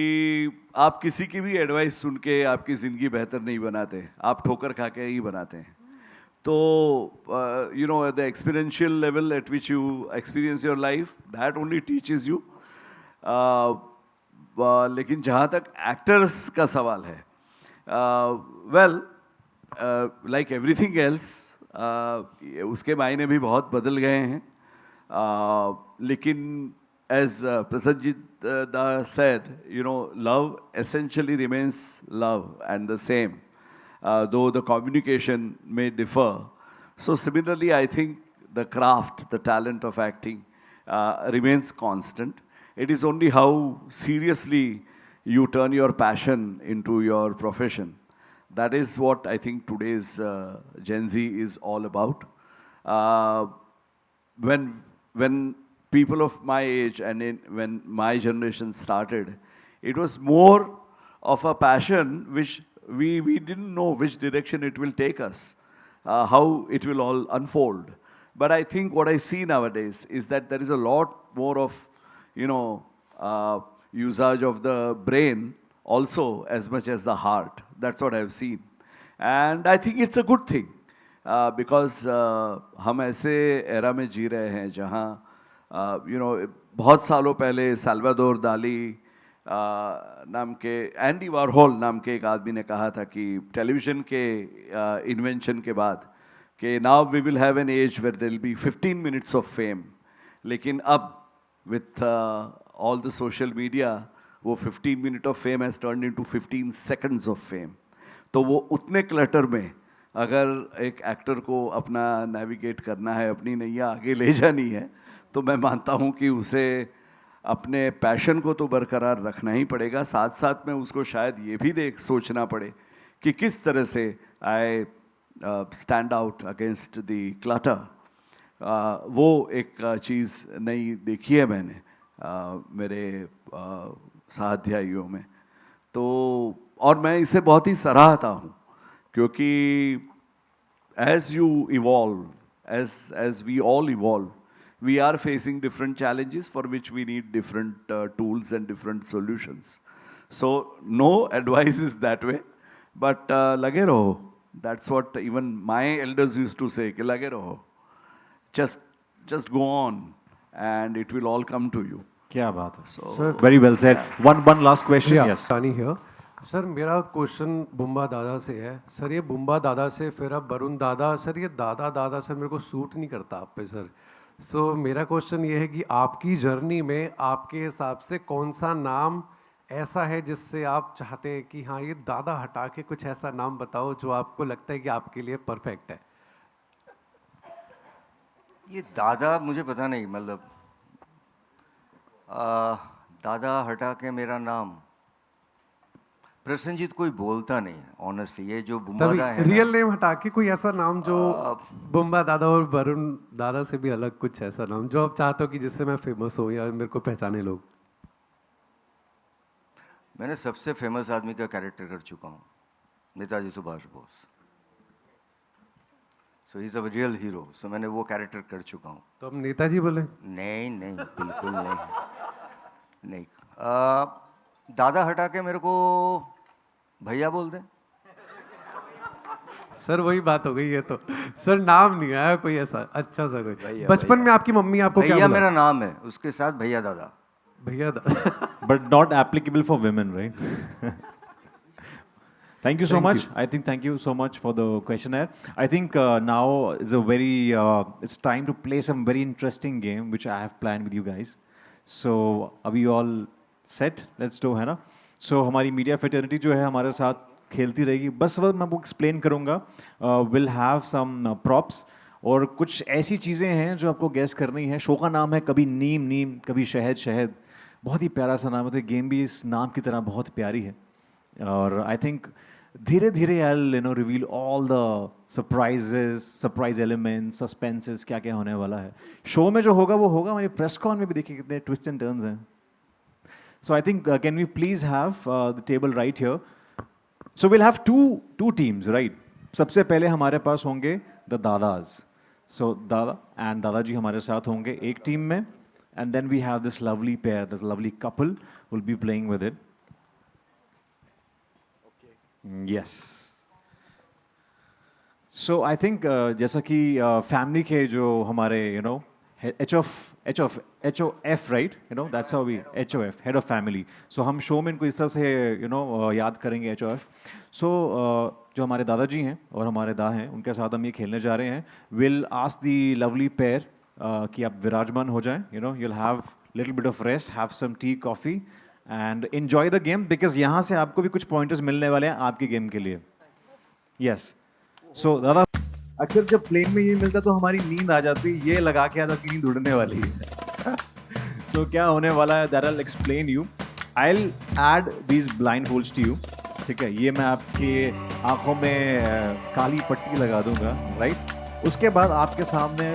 आप किसी की भी एडवाइस सुन के आपकी ज़िंदगी बेहतर नहीं बनाते, आप ठोकर खा के ही बनाते हैं. तो you know the experiential level eight which you experience your life, that only teaches you. लेकिन जहाँ तक एक्टर्स का सवाल है, वेल, लाइक एवरीथिंग एल्स, उसके मायने भी बहुत बदल गए हैं. लेकिन as Prasadjit said, love essentially remains love and the same, though the communication may differ. So similarly, I think the craft, the talent of acting remains constant. It is only how seriously you turn your passion into your profession That is what I think today's Gen Z is all about. Uh, when people of my age and when my generation started, it was more of a passion which we didn't know which direction it will take us, how it will all unfold. But I think what I see nowadays is that there is a lot more of, usage of the brain also as much as the heart. That's what I've seen. And I think it's a good thing because हम ऐसे era में जी रहे हैं जहाँ बहुत सालों पहले Salvador दाली नाम के, एंडी वारहोल नाम के एक आदमी ने कहा था कि टेलीविज़न के इन्वेंशन के बाद कि now we will have an age where there will be 15 minutes of fame. लेकिन अब with all the social media वो 15 minute of fame has turned into 15 seconds of fame. तो वो उतने क्लटर में अगर एक एक्टर को अपना नेविगेट करना है, अपनी नैया आगे ले जानी है, तो मैं मानता हूँ कि उसे अपने पैशन को तो बरकरार रखना ही पड़ेगा. साथ साथ में उसको शायद ये भी सोचना पड़े कि किस तरह से I stand out against the clutter. वो एक चीज़ नई देखी है मैंने मेरे साध्यायियों में. तो और मैं इसे बहुत ही सराहता हूँ क्योंकि as you evolve, as we all evolve, we are facing different challenges for which we need different tools and different solutions. So no advice is that way, but lage raho. That's what even my elders used to say, कि लगे रहो, just go on and it will all come to you. क्या बात है. So Very well said. One last question. Yeah, Yes. Tani here. Sir मेरा question बुम्बा दादा से है. सर ये बुम्बा दादा से फिर अब वरुण दादा. सर ये दादा दादा सर मेरे को सूट नहीं करता आप पे सर. सो मेरा क्वेश्चन ये है कि आपकी जर्नी में आपके हिसाब से कौन सा नाम ऐसा है जिससे आप चाहते हैं कि हाँ ये दादा हटा के कुछ ऐसा नाम बताओ जो आपको लगता है कि आपके लिए परफेक्ट है. ये दादा मुझे पता नहीं, मतलब दादा हटा के मेरा नाम प्रसन्नजीत कोई बोलता नहीं है ऑनेस्टली. ये जो बुम्बादा है रियल नेम हटा के कोई ऐसा नाम जो बुम्बा दादा और वरुण दादा से भी अलग कुछ ऐसा नाम जो आप चाहते हो कि जिससे मैं फेमस हूँ या मेरे को पहचाने लोग. मैंने सबसे फेमस आदमी का कैरेक्टर कर चुका हूँ, Netaji Subhash Bose. So he is a real hero. So मैंने वो कैरेक्टर कर चुका हूँ. तो हम नेताजी बोले? नहीं नहीं, बिल्कुल नहीं. दादा हटा के मेरे को भैया बोल दें. सर वही बात हो गई है. तो सर नाम नहीं आया कोई ऐसा अच्छा सा कोई. बचपन में आपकी मम्मी आपको क्या भैया बोला? मेरा नाम है, उसके साथ भैया दादा. भैया दादा. But not applicable for women, right? Thank you so much. I think thank you so much for the questionnaire. I think now is a very it's time to play some very interesting game which I have planned with you guys. So are we all set? Let's do, है ना? So हमारी media fraternity जो है हमारे साथ खेलती रहेगी. बस वो मैं वो एक्सप्लेन करूँगा. We'll have some props और कुछ ऐसी चीज़ें हैं जो आपको गैस करनी है. शो का नाम है कभी नीम नीम कभी शहद शहद. बहुत ही प्यारा सा नाम है. तो गेम भी इस नाम की तरह बहुत प्यारी है. और आई थिंक धीरे धीरे I reveal all the surprise elements, suspenses, क्या क्या होने वाला है. शो में जो होगा वो होगा. हमारी प्रेस कॉन में भी देखिए कितने ट्विस्ट एंड टर्न्स हैं. So I think can we please have the table right here. So will have two teams, right. सबसे पहले हमारे पास होंगे द दादाज. सो दादा एंड दादाजी हमारे साथ होंगे एक टीम में. And then we have this lovely pair, this lovely couple who will be playing with it. Okay. Yes. So I think जैसा कि family के जो हमारे HOF, right? That's how we HOF, head of family. So हम show में इनको इस तरह से याद करेंगे HOF. So जो हमारे दादाजी हैं और हमारे दा हैं उनके साथ हम ये खेलने जा रहे हैं. We'll ask the lovely pair कि आप विराजमान हो जाएं. You'll have little bit of rest, have some tea, coffee and enjoy the game because यहाँ से आपको भी कुछ pointers मिलने वाले हैं आपकी गेम के लिए. Yes. So दादा अक्सर जब प्लेन में ये मिलता तो हमारी नींद आ जाती. ये लगा के आता कि नींद उड़ने वाली है. So क्या होने वाला है that I'll explain you. I'll add these blindfolds to you. ठीक है, ये मैं आपकी आंखों में काली पट्टी लगा दूंगा, राइट? उसके बाद आपके सामने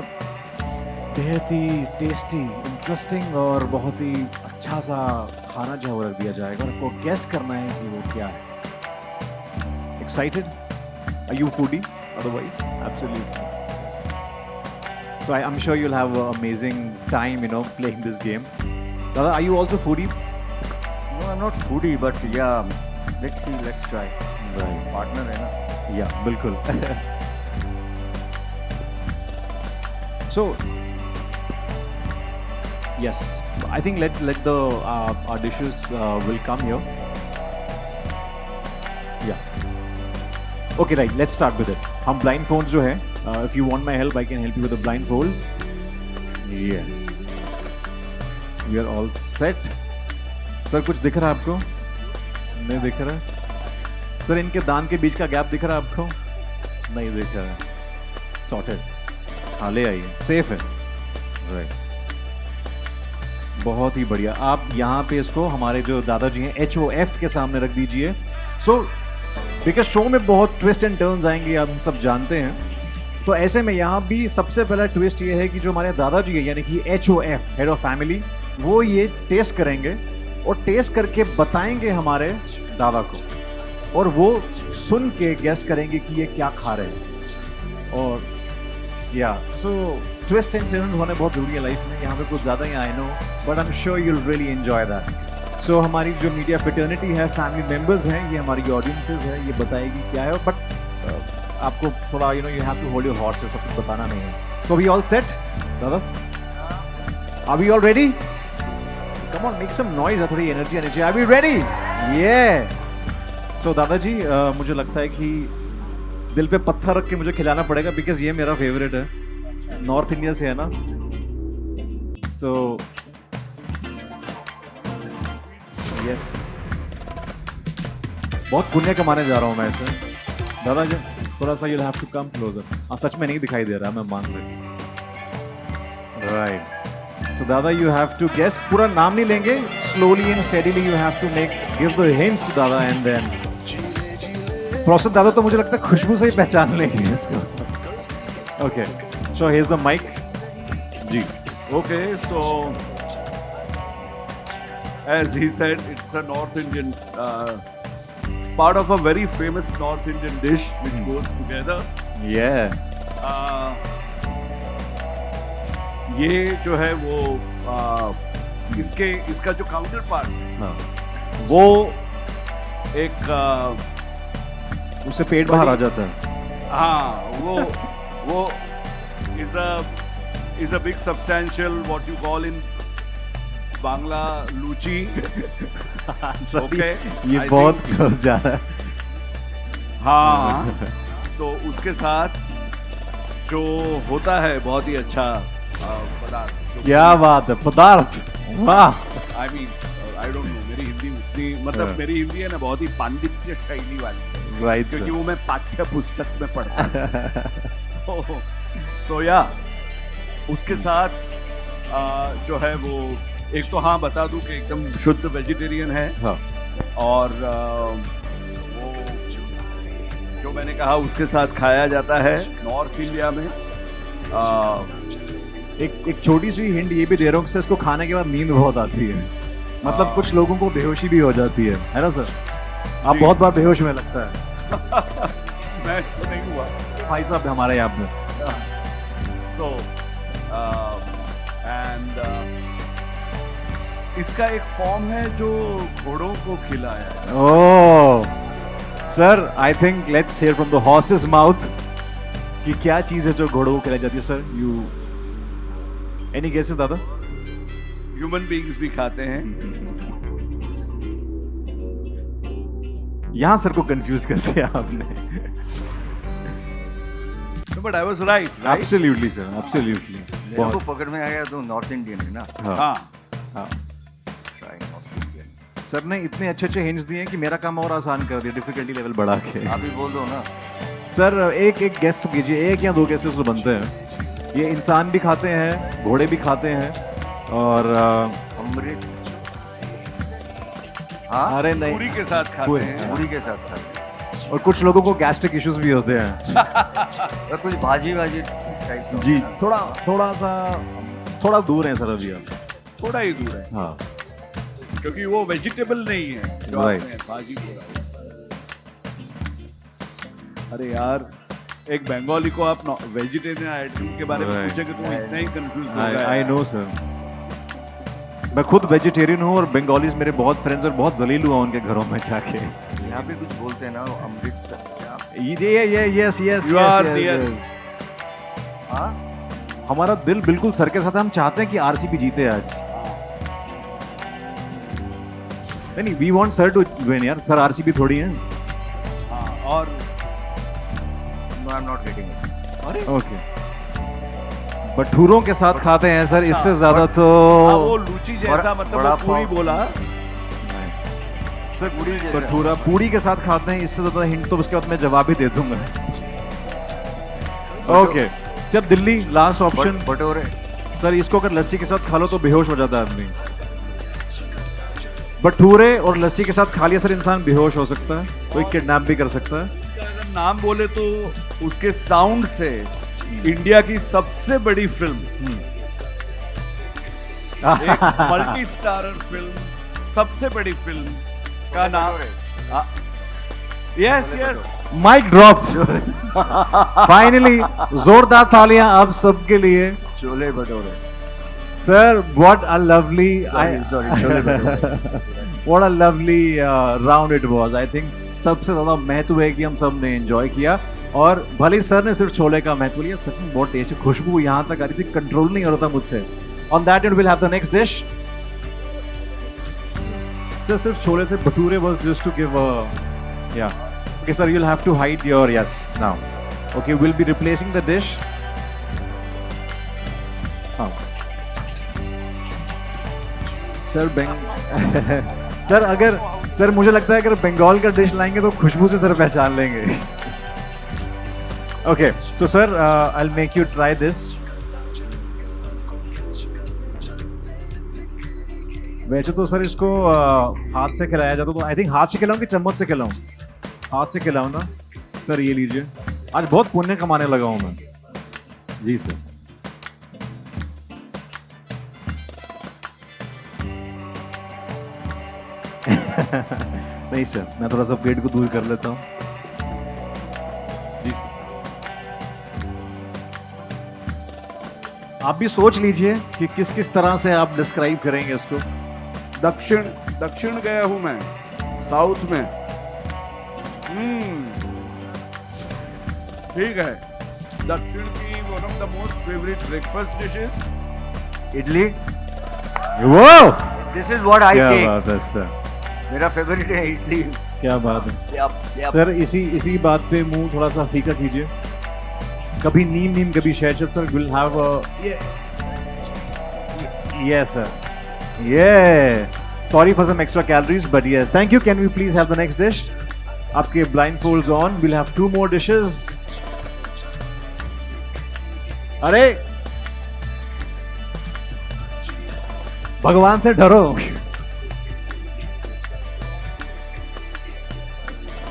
बेहद ही टेस्टी, इंटरेस्टिंग और बहुत ही अच्छा सा खाना जो है वो रख दिया जाएगा और आपको गेस करना है कि वो क्या है. Excited? Are you foodie? Otherwise, absolutely. So I'm sure you'll have an amazing time, playing this game. Dada, are you also foodie? No, I'm not foodie, but yeah, let's see, let's try. Right. Partner है ना? Yeah, बिल्कुल. So, yes, I think let the our dishes will come here. Yeah. Okay, right. Let's start with it. हम blindfolds जो है, if you want my help, I can help you with the blindfolds. Yes. We are all set. Sir कुछ दिख रहा है आपको? नहीं दिख रहा है? सर इनके दान के बीच का गैप दिख रहा है आपको? नहीं दिख रहा है. Sorted. हाँ ले आइए. Safe है. Right. बहुत ही बढ़िया. आप यहाँ पे इसको हमारे जो दादाजी हैं HOF के सामने रख दीजिए. So बिकॉज शो में बहुत ट्विस्ट एंड टर्न्स आएंगे, आप सब जानते हैं. तो ऐसे में यहाँ भी सबसे पहला ट्विस्ट ये है कि जो हमारे दादाजी है यानी कि HOF हेड ऑफ फैमिली, वो ये टेस्ट करेंगे और टेस्ट करके बताएंगे हमारे दादा को, और वो सुन के गेस करेंगे कि ये क्या खा रहे हैं. और या सो ट्विस्ट एंड टर्न्स होने बहुत जरूरी है लाइफ में. यहाँ पे कुछ ज़्यादा ही I know, but I am sure you will really enjoy that. So हमारी जो मीडिया फ्रेटर्निटी है, फैमिली मेंबर्स हैं, ये हमारी ऑडियंसेस है, ये बताएगी क्या है. बट आपको थोड़ा you have to hold your horses, सब कुछ बताना नहीं है. सो वी ऑल सेट दादा? Are we all ready? Come on, make some noise. थोड़ी एनर्जी आनी चाहिए. Are we ready? ये सो दादाजी, मुझे लगता है कि दिल पे पत्थर रख के मुझे खिलाना पड़ेगा, बिकॉज ये मेरा फेवरेट है. नॉर्थ इंडिया से है ना, तो यस, बहुत पुण्य कमाने जा रहा हूँ मैं ऐसे. दादाजी थोड़ा सा you'll have to come closer. सच में नहीं दिखाई दे रहा, मैं मान से. राइट. सो दादा you have to guess. पूरा नाम नहीं लेंगे, slowly and steadily you have to give the hints to दादा and then प्रोसेस. दादा तो मुझे लगता है खुशबू से ही पहचान लेंगे इसको. Okay, so here's the mic. जी. Okay, so as he said, it's a North Indian part of a very famous North Indian dish which goes together. Yeah. ये जो है वो इसका जो काउंटर पार्ट, वो एक उससे पेट बाहर आ जाता है. हाँ, वो is a big substantial what you call in Bangla luchi. Okay, ये I बहुत think- क्लोज जा रहा है. हाँ, तो उसके साथ जो होता है बहुत ही अच्छा पदार्थ. क्या बात है, पदार्थ. वाह. I mean I don't no, मेरी हिंदी उतनी, मतलब हाँ. मेरी हिंदी है ना बहुत ही पांडित्य शैली वाली, राइट क्योंकि सर. वो मैं पाठ्य पुस्तक में पढ़ता हूँ. तो या उसके साथ जो है वो एक तो हाँ बता दूं कि एकदम शुद्ध वेजिटेरियन है. हाँ. और वो जो मैंने कहा उसके साथ खाया जाता है नॉर्थ इंडिया में. एक छोटी सी हिंट ये भी दे रहा हूँ कि इसको खाने के बाद नींद बहुत आती है. मतलब कुछ लोगों को बेहोशी भी हो जाती है ना सर? आप जी. बहुत बार बेहोश में लगता है. मैं तो नहीं हुआ. भाई साहब हमारे यहाँ पे. So, and इसका एक फॉर्म है जो घोड़ों को खिलाया है. Oh sir, I think let's hear from the horses mouth कि क्या चीज है जो घोड़ों को खिलाई जाती है. सर यू एनी गेसेस दादा? ह्यूमन बीइंग्स भी खाते हैं. यहाँ सर को कंफ्यूज कर दिया आपने. But I was right. Absolutely sir, absolutely. मेरे को पकड़ में आ गया तो नॉर्थ इंडियन है ना. हाँ. हाँ. Try North Indian. सर ने इतने अच्छे अच्छे हिंट्स दिए हैं कि मेरा काम और आसान कर दिया, डिफिकल्टी लेवल बढ़ा के. आप ही बोल दो ना. सर एक गेस तो कीजिए, एक या दो गेसेस तो बनते हैं. ये इंसान भी खाते हैं, घोड़े भी खाते हैं, और अमृत. हाँ अरे नहीं, पूरी के साथ खाते पूरी। हैं। पूरी के साथ खाते और कुछ लोगों को गैस्ट्रिक इश्यूज भी होते हैं। हैं और कुछ भाजी वाजी टाइप का। जी, थोड़ा सा थोड़ा दूर है सर अभी आप। थोड़ा ही दूर है, हाँ क्योंकि वो वेजिटेबल नहीं है जो Right. आपने भाजी बोला। अरे यार, एक बंगाली को आप वेजिटेरियन आइटम के बारे में Right. पूछेंगे तो वो इतना ही कंफ्यूज हो आई नो सर। मैं खुद वेजिटेरियन हूँ और बंगालीज मेरे बहुत फ्रेंड्स और बहुत जलील हुआ उनके घरों में जाके। यहाँ पे कुछ बोलते हैं ना अमृतसर क्या? ये yes yes You are near. हाँ हमारा दिल बिल्कुल सर के साथ है, हम चाहते हैं कि आरसीबी जीते आज। नहीं we want sir to win यार, सर आरसीबी थोड़ी है। हाँ, और no I am not getting it. Okay, भटूरों के साथ खाते हैं सर, इससे ज्यादा तो हाँ, वो लूची जैसा मतलब बड़ा वो पूरी पाव। बोला। सर पूरी जैसा। भटूरा पूरी के साथ खाते हैं, इससे ज्यादा हिंट तो उसके बाद मैं जवाब ही दे दूंगा। ओके जब Delhi last option bhature. Sir, इसको अगर लस्सी के साथ खा लो तो बेहोश हो जाता है आदमी। भटूरे और लस्सी के साथ खा लिया सर इंसान बेहोश हो सकता है, कोई किडनैप भी कर सकता है। अगर नाम बोले तो उसके साउंड से इंडिया की सबसे बड़ी फिल्म, एक मल्टी स्टारर फिल्म, सबसे बड़ी फिल्म का नाम है। Yes yes, mic drop. Finally जोरदार तालियां आप सबके लिए। Chole bhature. Sir what a lovely sorry chole bhature. What a lovely round it was. I think सबसे ज्यादा महत्व है कि हम सब ने एंजॉय किया, और भले सर ने सिर्फ छोले का महत्व लिया, सच में बहुत टेस्टी खुशबू यहाँ तक आ रही थी, कंट्रोल नहीं हो रहा था मुझसे। On that and will have the next dish. Sir सिर्फ छोले थे, bhature was just to give yeah okay sir, you'll have to hide your yes now. Okay, we'll be replacing the dish. हाँ सर सर अगर sir मुझे लगता है अगर बंगाल का डिश लाएंगे तो खुशबू से सर पहचान लेंगे। Okay so sir I will make you try this. वैसे तो सर इसको हाथ से खिलाया जाता, तो आई थिंक हाथ से खिलाऊं कि चम्मच से खिलाऊं? हाथ से खिलाऊं ना सर, ये लीजिए। आज बहुत पुण्य कमाने लगा हूं मैं। जी सर। नहीं सर, मैं थोड़ा सा पेट को दूर कर लेता हूं। जी सर। आप भी सोच लीजिए कि किस किस तरह से आप डिस्क्राइब करेंगे इसको। दक्षिण गया हूं मैं, साउथ में। ठीक है, दक्षिण की one of the most favourite breakfast dishes idli. वो दिस इज व्हाट आई क्या टेक। बात है सर, मेरा फेवरेट है इडली। क्या बात है यप। सर। इसी बात पे मुंह थोड़ा सा फीका कीजिए। कभी नीम कभी शहद sir, will have yes sir. ये sorry for some extra calories but yes thank you. Can we please have the next dish? आपके blindfolds on, will have 2 more dishes। अरे भगवान से डरो।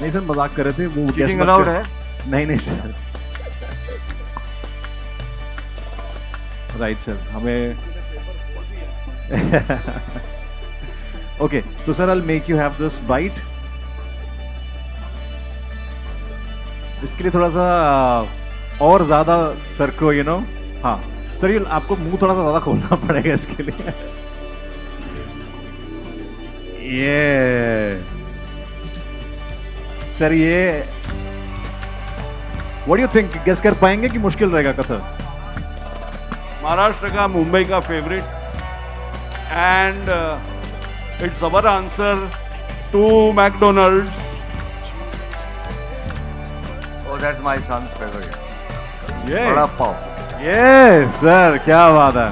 नहीं सर, मजाक कर रहे थे। वो guess Cheating मत allowed कर- है? नहीं सर। राइट सर, हमें okay so sir I'll make you have this bite. इसके लिए थोड़ा सा और ज्यादा सर को हाँ सर, ये आपको मुंह थोड़ा सा ज्यादा खोलना पड़ेगा इसके लिए। ये सर, ये what do you think, guess कर पाएंगे कि मुश्किल रहेगा कथा? महाराष्ट्र का, मुंबई का favourite, and it's our answer to McDonald's. Oh, that's my son's favorite. ये बड़ा पाव। ये सर क्या बात है।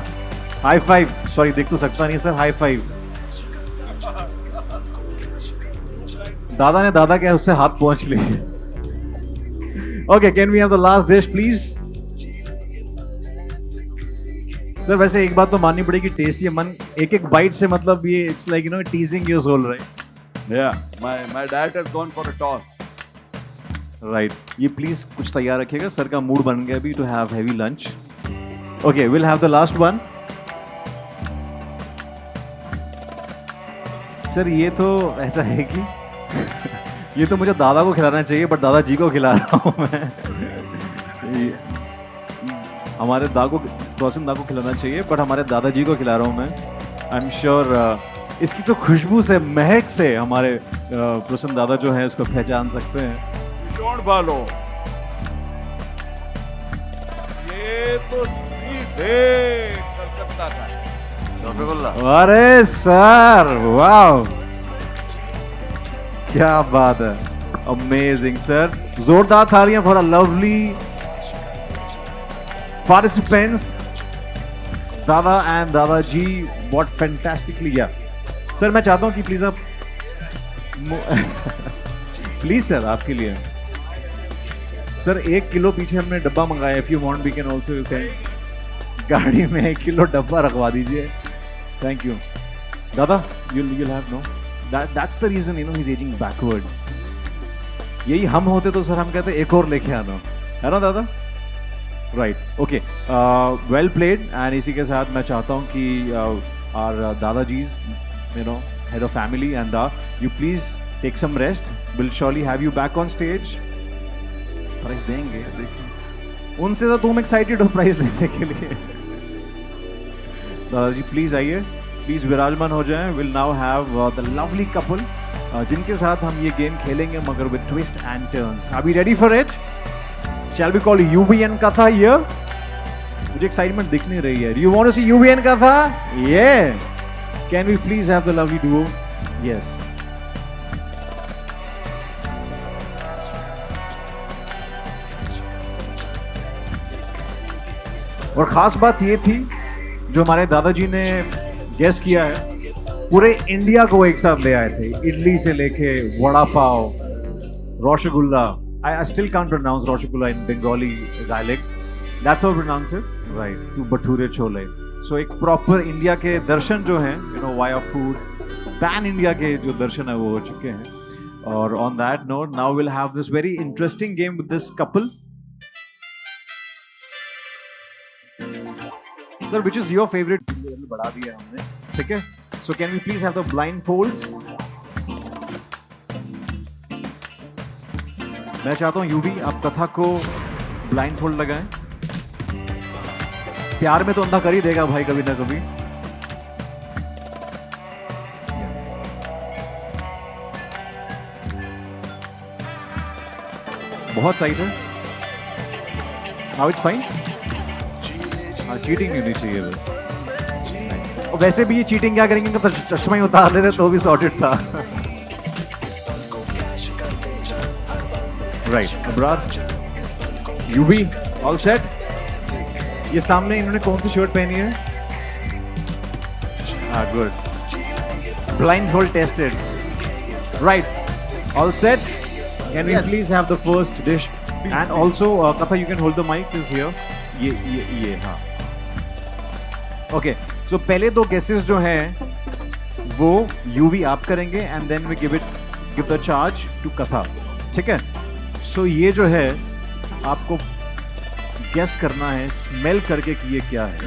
High five. सॉरी देख तो सकता नहीं सर, हाई फाइव। दादा ने दादा के उससे हाथ पहुंच लिए। Okay, can we have the last dish please? Sir वैसे एक बात तो माननी पड़ेगी, टेस्टी है मन। एक बाइट से मतलब ये it's like teasing your soul, right? Yeah, my dad has gone for a toss. Right ये प्लीज कुछ तैयार रखिएगा, सर का मूड बन गया अभी to have heavy lunch. Okay will have the last one. Sir ये तो ऐसा है कि ये तो मुझे दादा को खिलाना चाहिए बट दादाजी को खिला रहा हूँ मैं. हमारे रोशन दा को खिलाना चाहिए बट हमारे दादाजी को खिला रहा हूँ मैं. आई एम श्योर इसकी तो खुशबू से, महक से हमारे रोशन दादा जो है उसको पहचान सकते हैं. छोड़ बालो, ये तो सीधे कलकत्ता का है. रसगुल्ला. अरे सर वाह, क्या बात है, अमेजिंग सर. जोरदार तालियां फॉर अ लवली पार्टिसिपेंट्स, दादा एंड दादाजी. What fantastically. या सर मैं चाहता हूं कि प्लीज आप प्लीज सर आपके लिए सर 1 किलो पीछे हमने डब्बा मंगाया. If you want we can also send गाड़ी में 1 किलो डब्बा रखवा दीजिए. थैंक यू दादा. you'll have no that's the reason he's aging backwards. यही हम होते तो सर हम कहते एक और लेके आना, है ना दादा. Right okay well played. And इसी के साथ मैं चाहता हूँ कि our दादाजीज head of family and you please take some rest. We'll surely have you back on stage. Prize देंगे देखिए, उनसे तो तुम एक्साइटेड हो प्राइज लेने के लिए. दादाजी प्लीज आइए, प्लीज विराजमान हो जाएं. Will now have the lovely couple जिनके साथ हम ये गेम खेलेंगे मगर with twist and turns. Are we ready for it? Shall we call Yuvi and Katha here? मुझे एक्साइटमेंट दिख नहीं रही है. You want to see Yuvi and Katha? ये can we please have the lovely duo? Yes. और ख़ास बात ये थी जो हमारे दादाजी ने गेस किया है, पूरे इंडिया को एक साथ ले आए थे. इडली से लेके vada pav, rasgulla. I still can't pronounce rasgulla in Bengali dialect. That's how pronounce it, right. To bhature chole. So एक प्रॉपर इंडिया के दर्शन जो हैं, वाया फूड, पैन इंडिया के जो दर्शन है वो हो चुके हैं. और on that note now will have this very interesting game with this couple. Sir, which is your favorite? बढ़ा दिया हमने, ठीक है. So can we please have the blindfolds? मैं चाहता हूँ यूवी आप कथा को blindfold लगाएं. प्यार में तो अंधा कर ही देगा भाई कभी ना कभी. बहुत टाइट है. Now it's fine. चीटिंग नहीं होनी चाहिए बस. और वैसे भी ये चीटिंग क्या करेंगे, तो चश्मा ही उतार लेते तो भी सॉर्टेड था. Right Abrar, you've all set. ये सामने इन्होंने कौन सी शर्ट पहनी है? हाँ good. Blindfold tested. Right all set. Can we please have the first dish? And also Katha you can hold the mic is here. ये हाँ ओके. सो पहले 2 गेसेस जो हैं वो यूवी आप करेंगे and then we give the charge to Katha, ठीक है. सो ये जो है आपको गेस करना है स्मेल करके कि ये क्या है,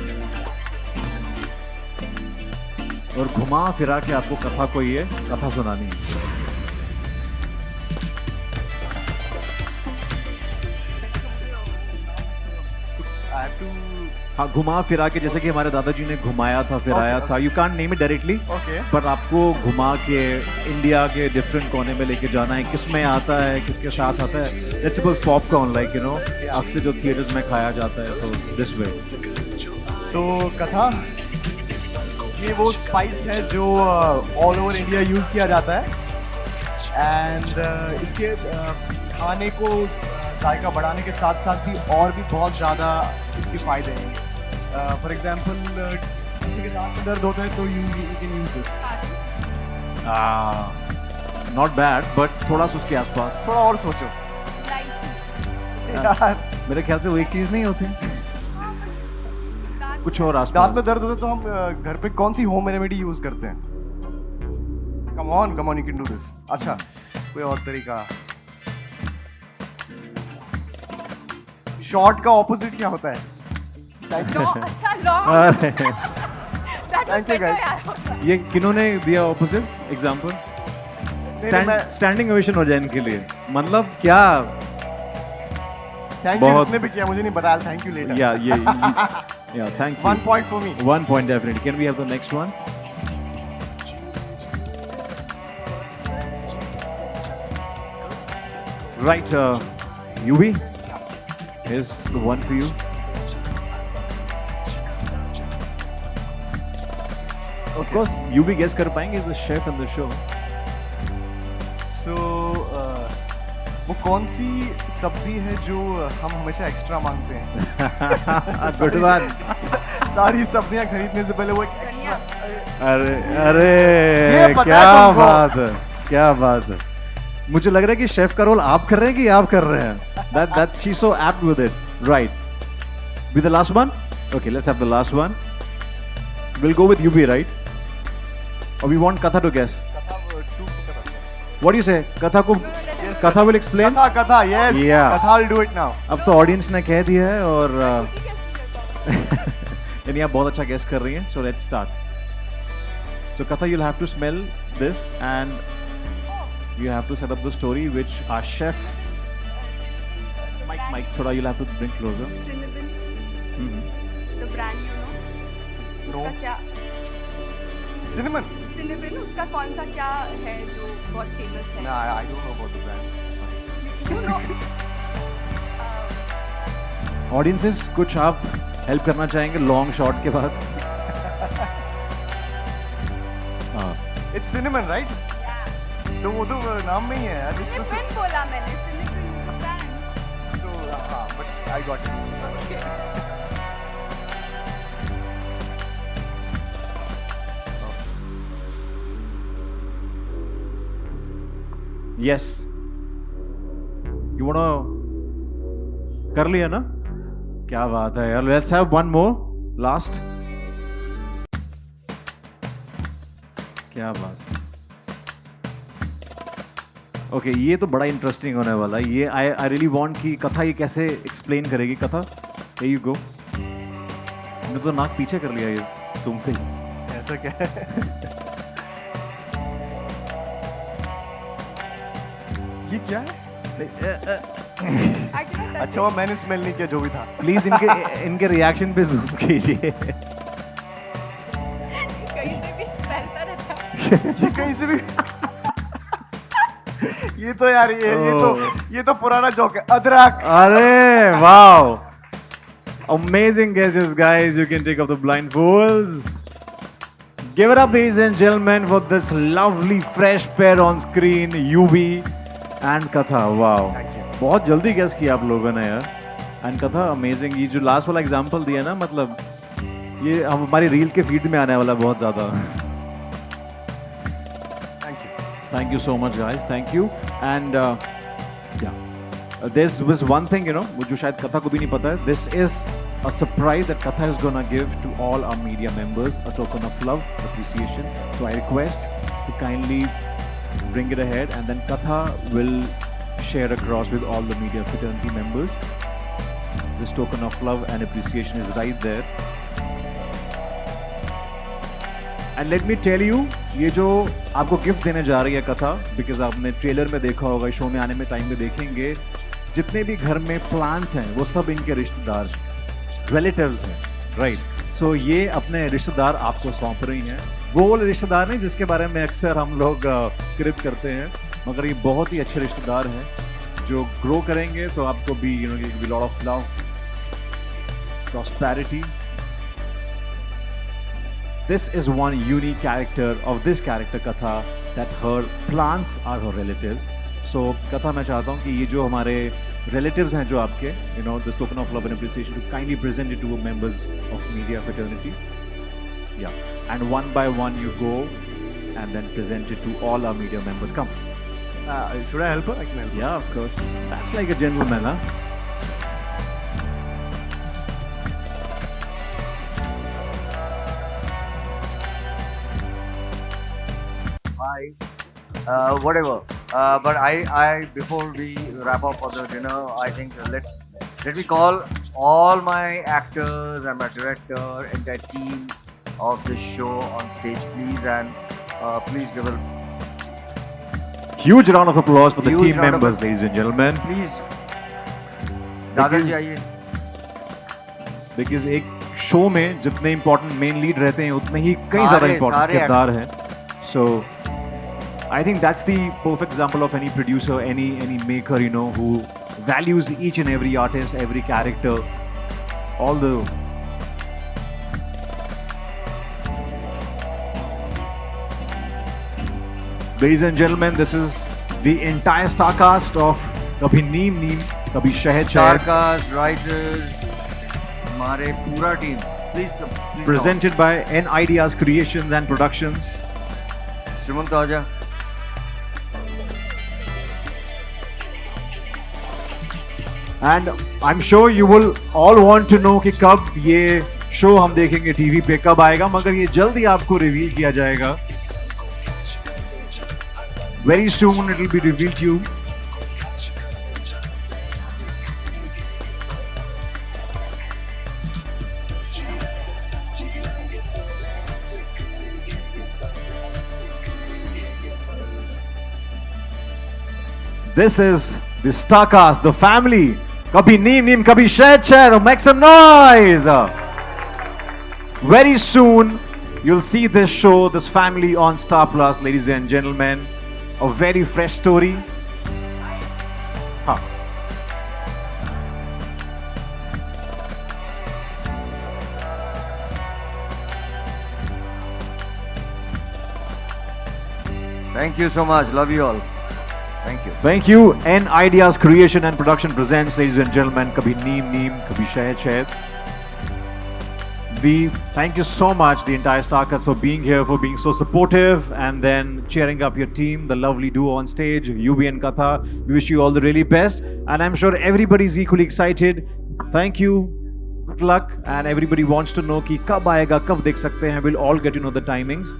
और घुमा फिरा के आपको कथा को ये कथा सुनानी है. हाँ घुमा फिरा के, जैसे कि हमारे दादाजी ने घुमाया था, फिराया था. You can't name it directly, पर आपको घुमा के इंडिया के डिफरेंट कोने में लेके जाना है. किस में आता है, किसके साथ आता है. लेट्स सपोज पॉपकॉर्न, लाइक अक्सर जो थिएटर्स में खाया जाता है. So this way. तो कथा ये वो स्पाइस है जो ऑल ओवर इंडिया यूज़ किया जाता है. एंड इसके खाने को जायका बढ़ाने के साथ साथ भी और भी बहुत ज़्यादा इसके फ़ायदे हैं. फॉर एग्जांपल किसी के दांत में दर्द होता है तो you can use this. Not bad but थोड़ा सा उसके आसपास थोड़ा और सोचो यार. मेरे ख्याल से वो एक चीज़ नहीं होती, कुछ और आसपास. दांत में दर्द होता है तो हम घर पे कौन सी होम रेमेडी यूज़ करते हैं? Come on, you can do this. अच्छा, कोई और तरीका. Short का opposite क्या होता है? Thank you. अच्छा लॉन्ग अरे, Thank you, guys. ये किन्होंने दिया ऑपोजिट एग्जांपल? मैं- स्टैंडिंग ओवेशन हो जाए इनके लिए. मतलब क्या? Thank you. बहुत- इसने भी किया, मुझे नहीं बताया. Thank you later. या thank you. 1 point for me. 1 point definitely. Can we have the next one? Right, Yubi, here's the one for you. Of course, Yubi guess कर पाएंगे, is the chef in the show. So, वो कौन सी सब्जी है जो हम हमेशा extra मांगते हैं? Good one. सारी सब्जियां खरीदने से पहले वो एक एक्स्ट्रा. अरे ये अरे पता है क्या तुमको? बात है, क्या बात है. मुझे लग रहा है कि शेफ का रोल आप कर रहे हैं कि आप कर रहे हैं. That she's so apt with it. Right. Be the last one? Okay, let's have the last one. We'll go with Yubi, right? Or we want Katha to guess? What do you say? Katha को Katha will explain? कथा, yes. Yeah. कथा will do it now. अब तो audience ने कह दिया है और यानी आप बहुत अच्छा गेस कर रही हैं. So let's start. So Katha, you'll have to smell this and you have to set up the story which our chef Mike thoda you'll have to bring closer. Cinnamon, the brand you know. No. उसका क्या Cinnamon. cinnamon उसका कौन सा क्या है जो बहुत famous है? No, I don't know about the brand. You know, Audiences कुछ आप हेल्प करना चाहेंगे लॉन्ग शॉट के बाद? हाँ. It's cinnamon, right? तो वो तो नाम में ही है यार. It's just- cinnamon बोला मैंने, cinnamon is a brand. तो हाँ, but I got it. Yes. You wanna कर लिया ना? क्या बात है यार. Let's have one more. Last. क्या बात. ओके ये तो बड़ा इंटरेस्टिंग होने वाला है. ये आई रियली वांट कि कथा ये कैसे एक्सप्लेन करेगी. कथा here you go. मैंने तो नाक पीछे कर लिया ये सुनते ही. ऐसा क्या है? ये क्या है? I cannot touch अच्छा वो मैंने स्मेल नहीं किया जो भी था. प्लीज इनके रिएक्शन पे जूम कीजिए. it. कहीं से भी फैलता रहता है. ये कहीं से भी. ये तो यार ये तो पुराना जोक है. अदरक. अरे wow. Amazing guesses, guys. You can take off the blindfolds. Give it up, ladies and gentlemen, for this lovely fresh pair on screen, Yubi and Katha. Wow. Thank you. बहुत जल्दी guess किया आप लोगों ने यार. And Katha, amazing. ये जो last वाला example दिया ना, मतलब ये हमारी reel के feed में आने वाला है बहुत ज़्यादा. Thank you. Thank you so much, guys. Thank you. And yeah, there's was one thing, you know, जो शायद कथा को भी नहीं पता है. This is a surprise that Katha is gonna give to all our media members, a token of love, appreciation. So I request to kindly bring it ahead, and then Katha will share across with all the media fraternity members. This token of love and appreciation is right there. And let me tell you, ये जो आपको gift देने जा रही है कथा, because आपने trailer में देखा होगा, शो में आने में टाइम में देखेंगे, जितने भी घर में प्लांट्स हैं वो सब इनके रिश्तेदार रिलेटिव्स हैं, राइट. सो ये अपने रिश्तेदार आपको सौंप रही हैं. वो रिश्तेदार नहीं जिसके बारे में अक्सर हम लोग क्रिप करते हैं, मगर ये बहुत ही अच्छे रिश्तेदार हैं जो ग्रो करेंगे तो आपको भी you know lot of love, prosperity. This is one unique character of this character Katha, that her plants are her relatives. So Katha, मैं चाहता हूँ कि ये जो हमारे relatives हैं जो आपके, you know, this token of love and appreciation, to kindly present it to members of media fraternity. Yeah, and one by one you go and then present it to all our media members. Come. Should I help her? I can help her. Yeah, of course. That's like a gentleman, huh? Bye. whatever. But I before we wrap up for the dinner, I think let me call all my actors and my director and the team of this show on stage, please, and please give a Huge round of applause for the Huge team round of members, ladies and gentlemen. please. दादाजी आइए. Because एक show में जितने important main lead रहते हैं उतने ही कई ज़्यादा important सारे किरदार हैं. So I think that's the perfect example of any producer, any maker, you know, who values each and every artist, every character, all the. Ladies and gentlemen, this is the entire star cast of Kabhi Neem Neem, Kabhi Shahed Shahed, Starcast, writers, हमारे पूरा team. Please come. Please presented by N Ideas Creations and Productions. come. श्रीमंत आजा. And I'm sure you will all want to know कि कब ये show हम देखेंगे TV पे, कब आएगा, मगर ये जल्दी आपको रिवील किया जाएगा. Very soon it will be revealed to you. This is the Starcast, the family. Kabhi Neem Neem, Kabhi Shahed Shahed. Make some noise. Very soon, you'll see this show, this family on Star Plus, ladies and gentlemen. A very fresh story. Huh. Thank you so much. Love you all. Thank you. Thank you. N Ideas Creation and Production presents, ladies and gentlemen, Kabhi Neem Neem, Kabhi Shahed Shahed. Thank you so much, the entire Starcast, for being here, for being so supportive, and then cheering up your team, the lovely duo on stage, Yubi and Katha. We wish you all the really best, and I'm sure everybody's equally excited. Thank you. Good luck, and everybody wants to know कि कब आएगा, कब देख सकते हैं. We'll all get to know the timings.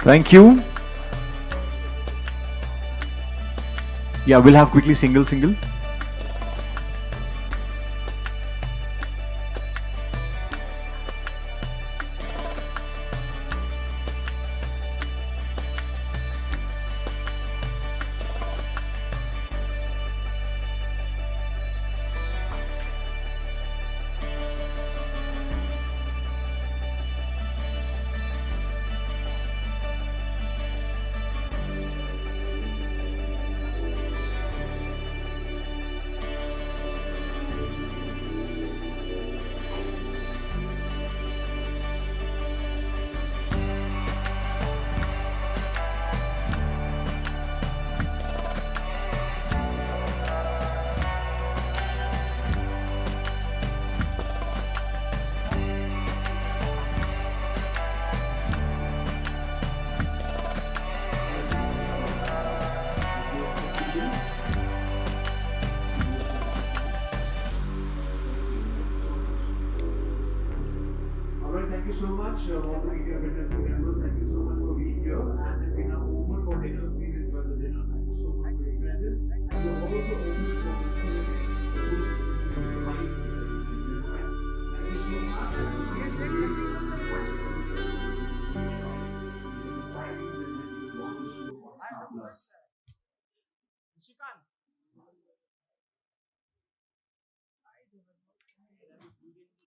Thank you. Yeah, we'll have quickly single. Alright, thank you so much, all the media members. Thank you so much for being here. And if we now open for dinner, please enjoy the dinner. Thank you so much for your presence. And we're also open for Thank you so much. Nishikant.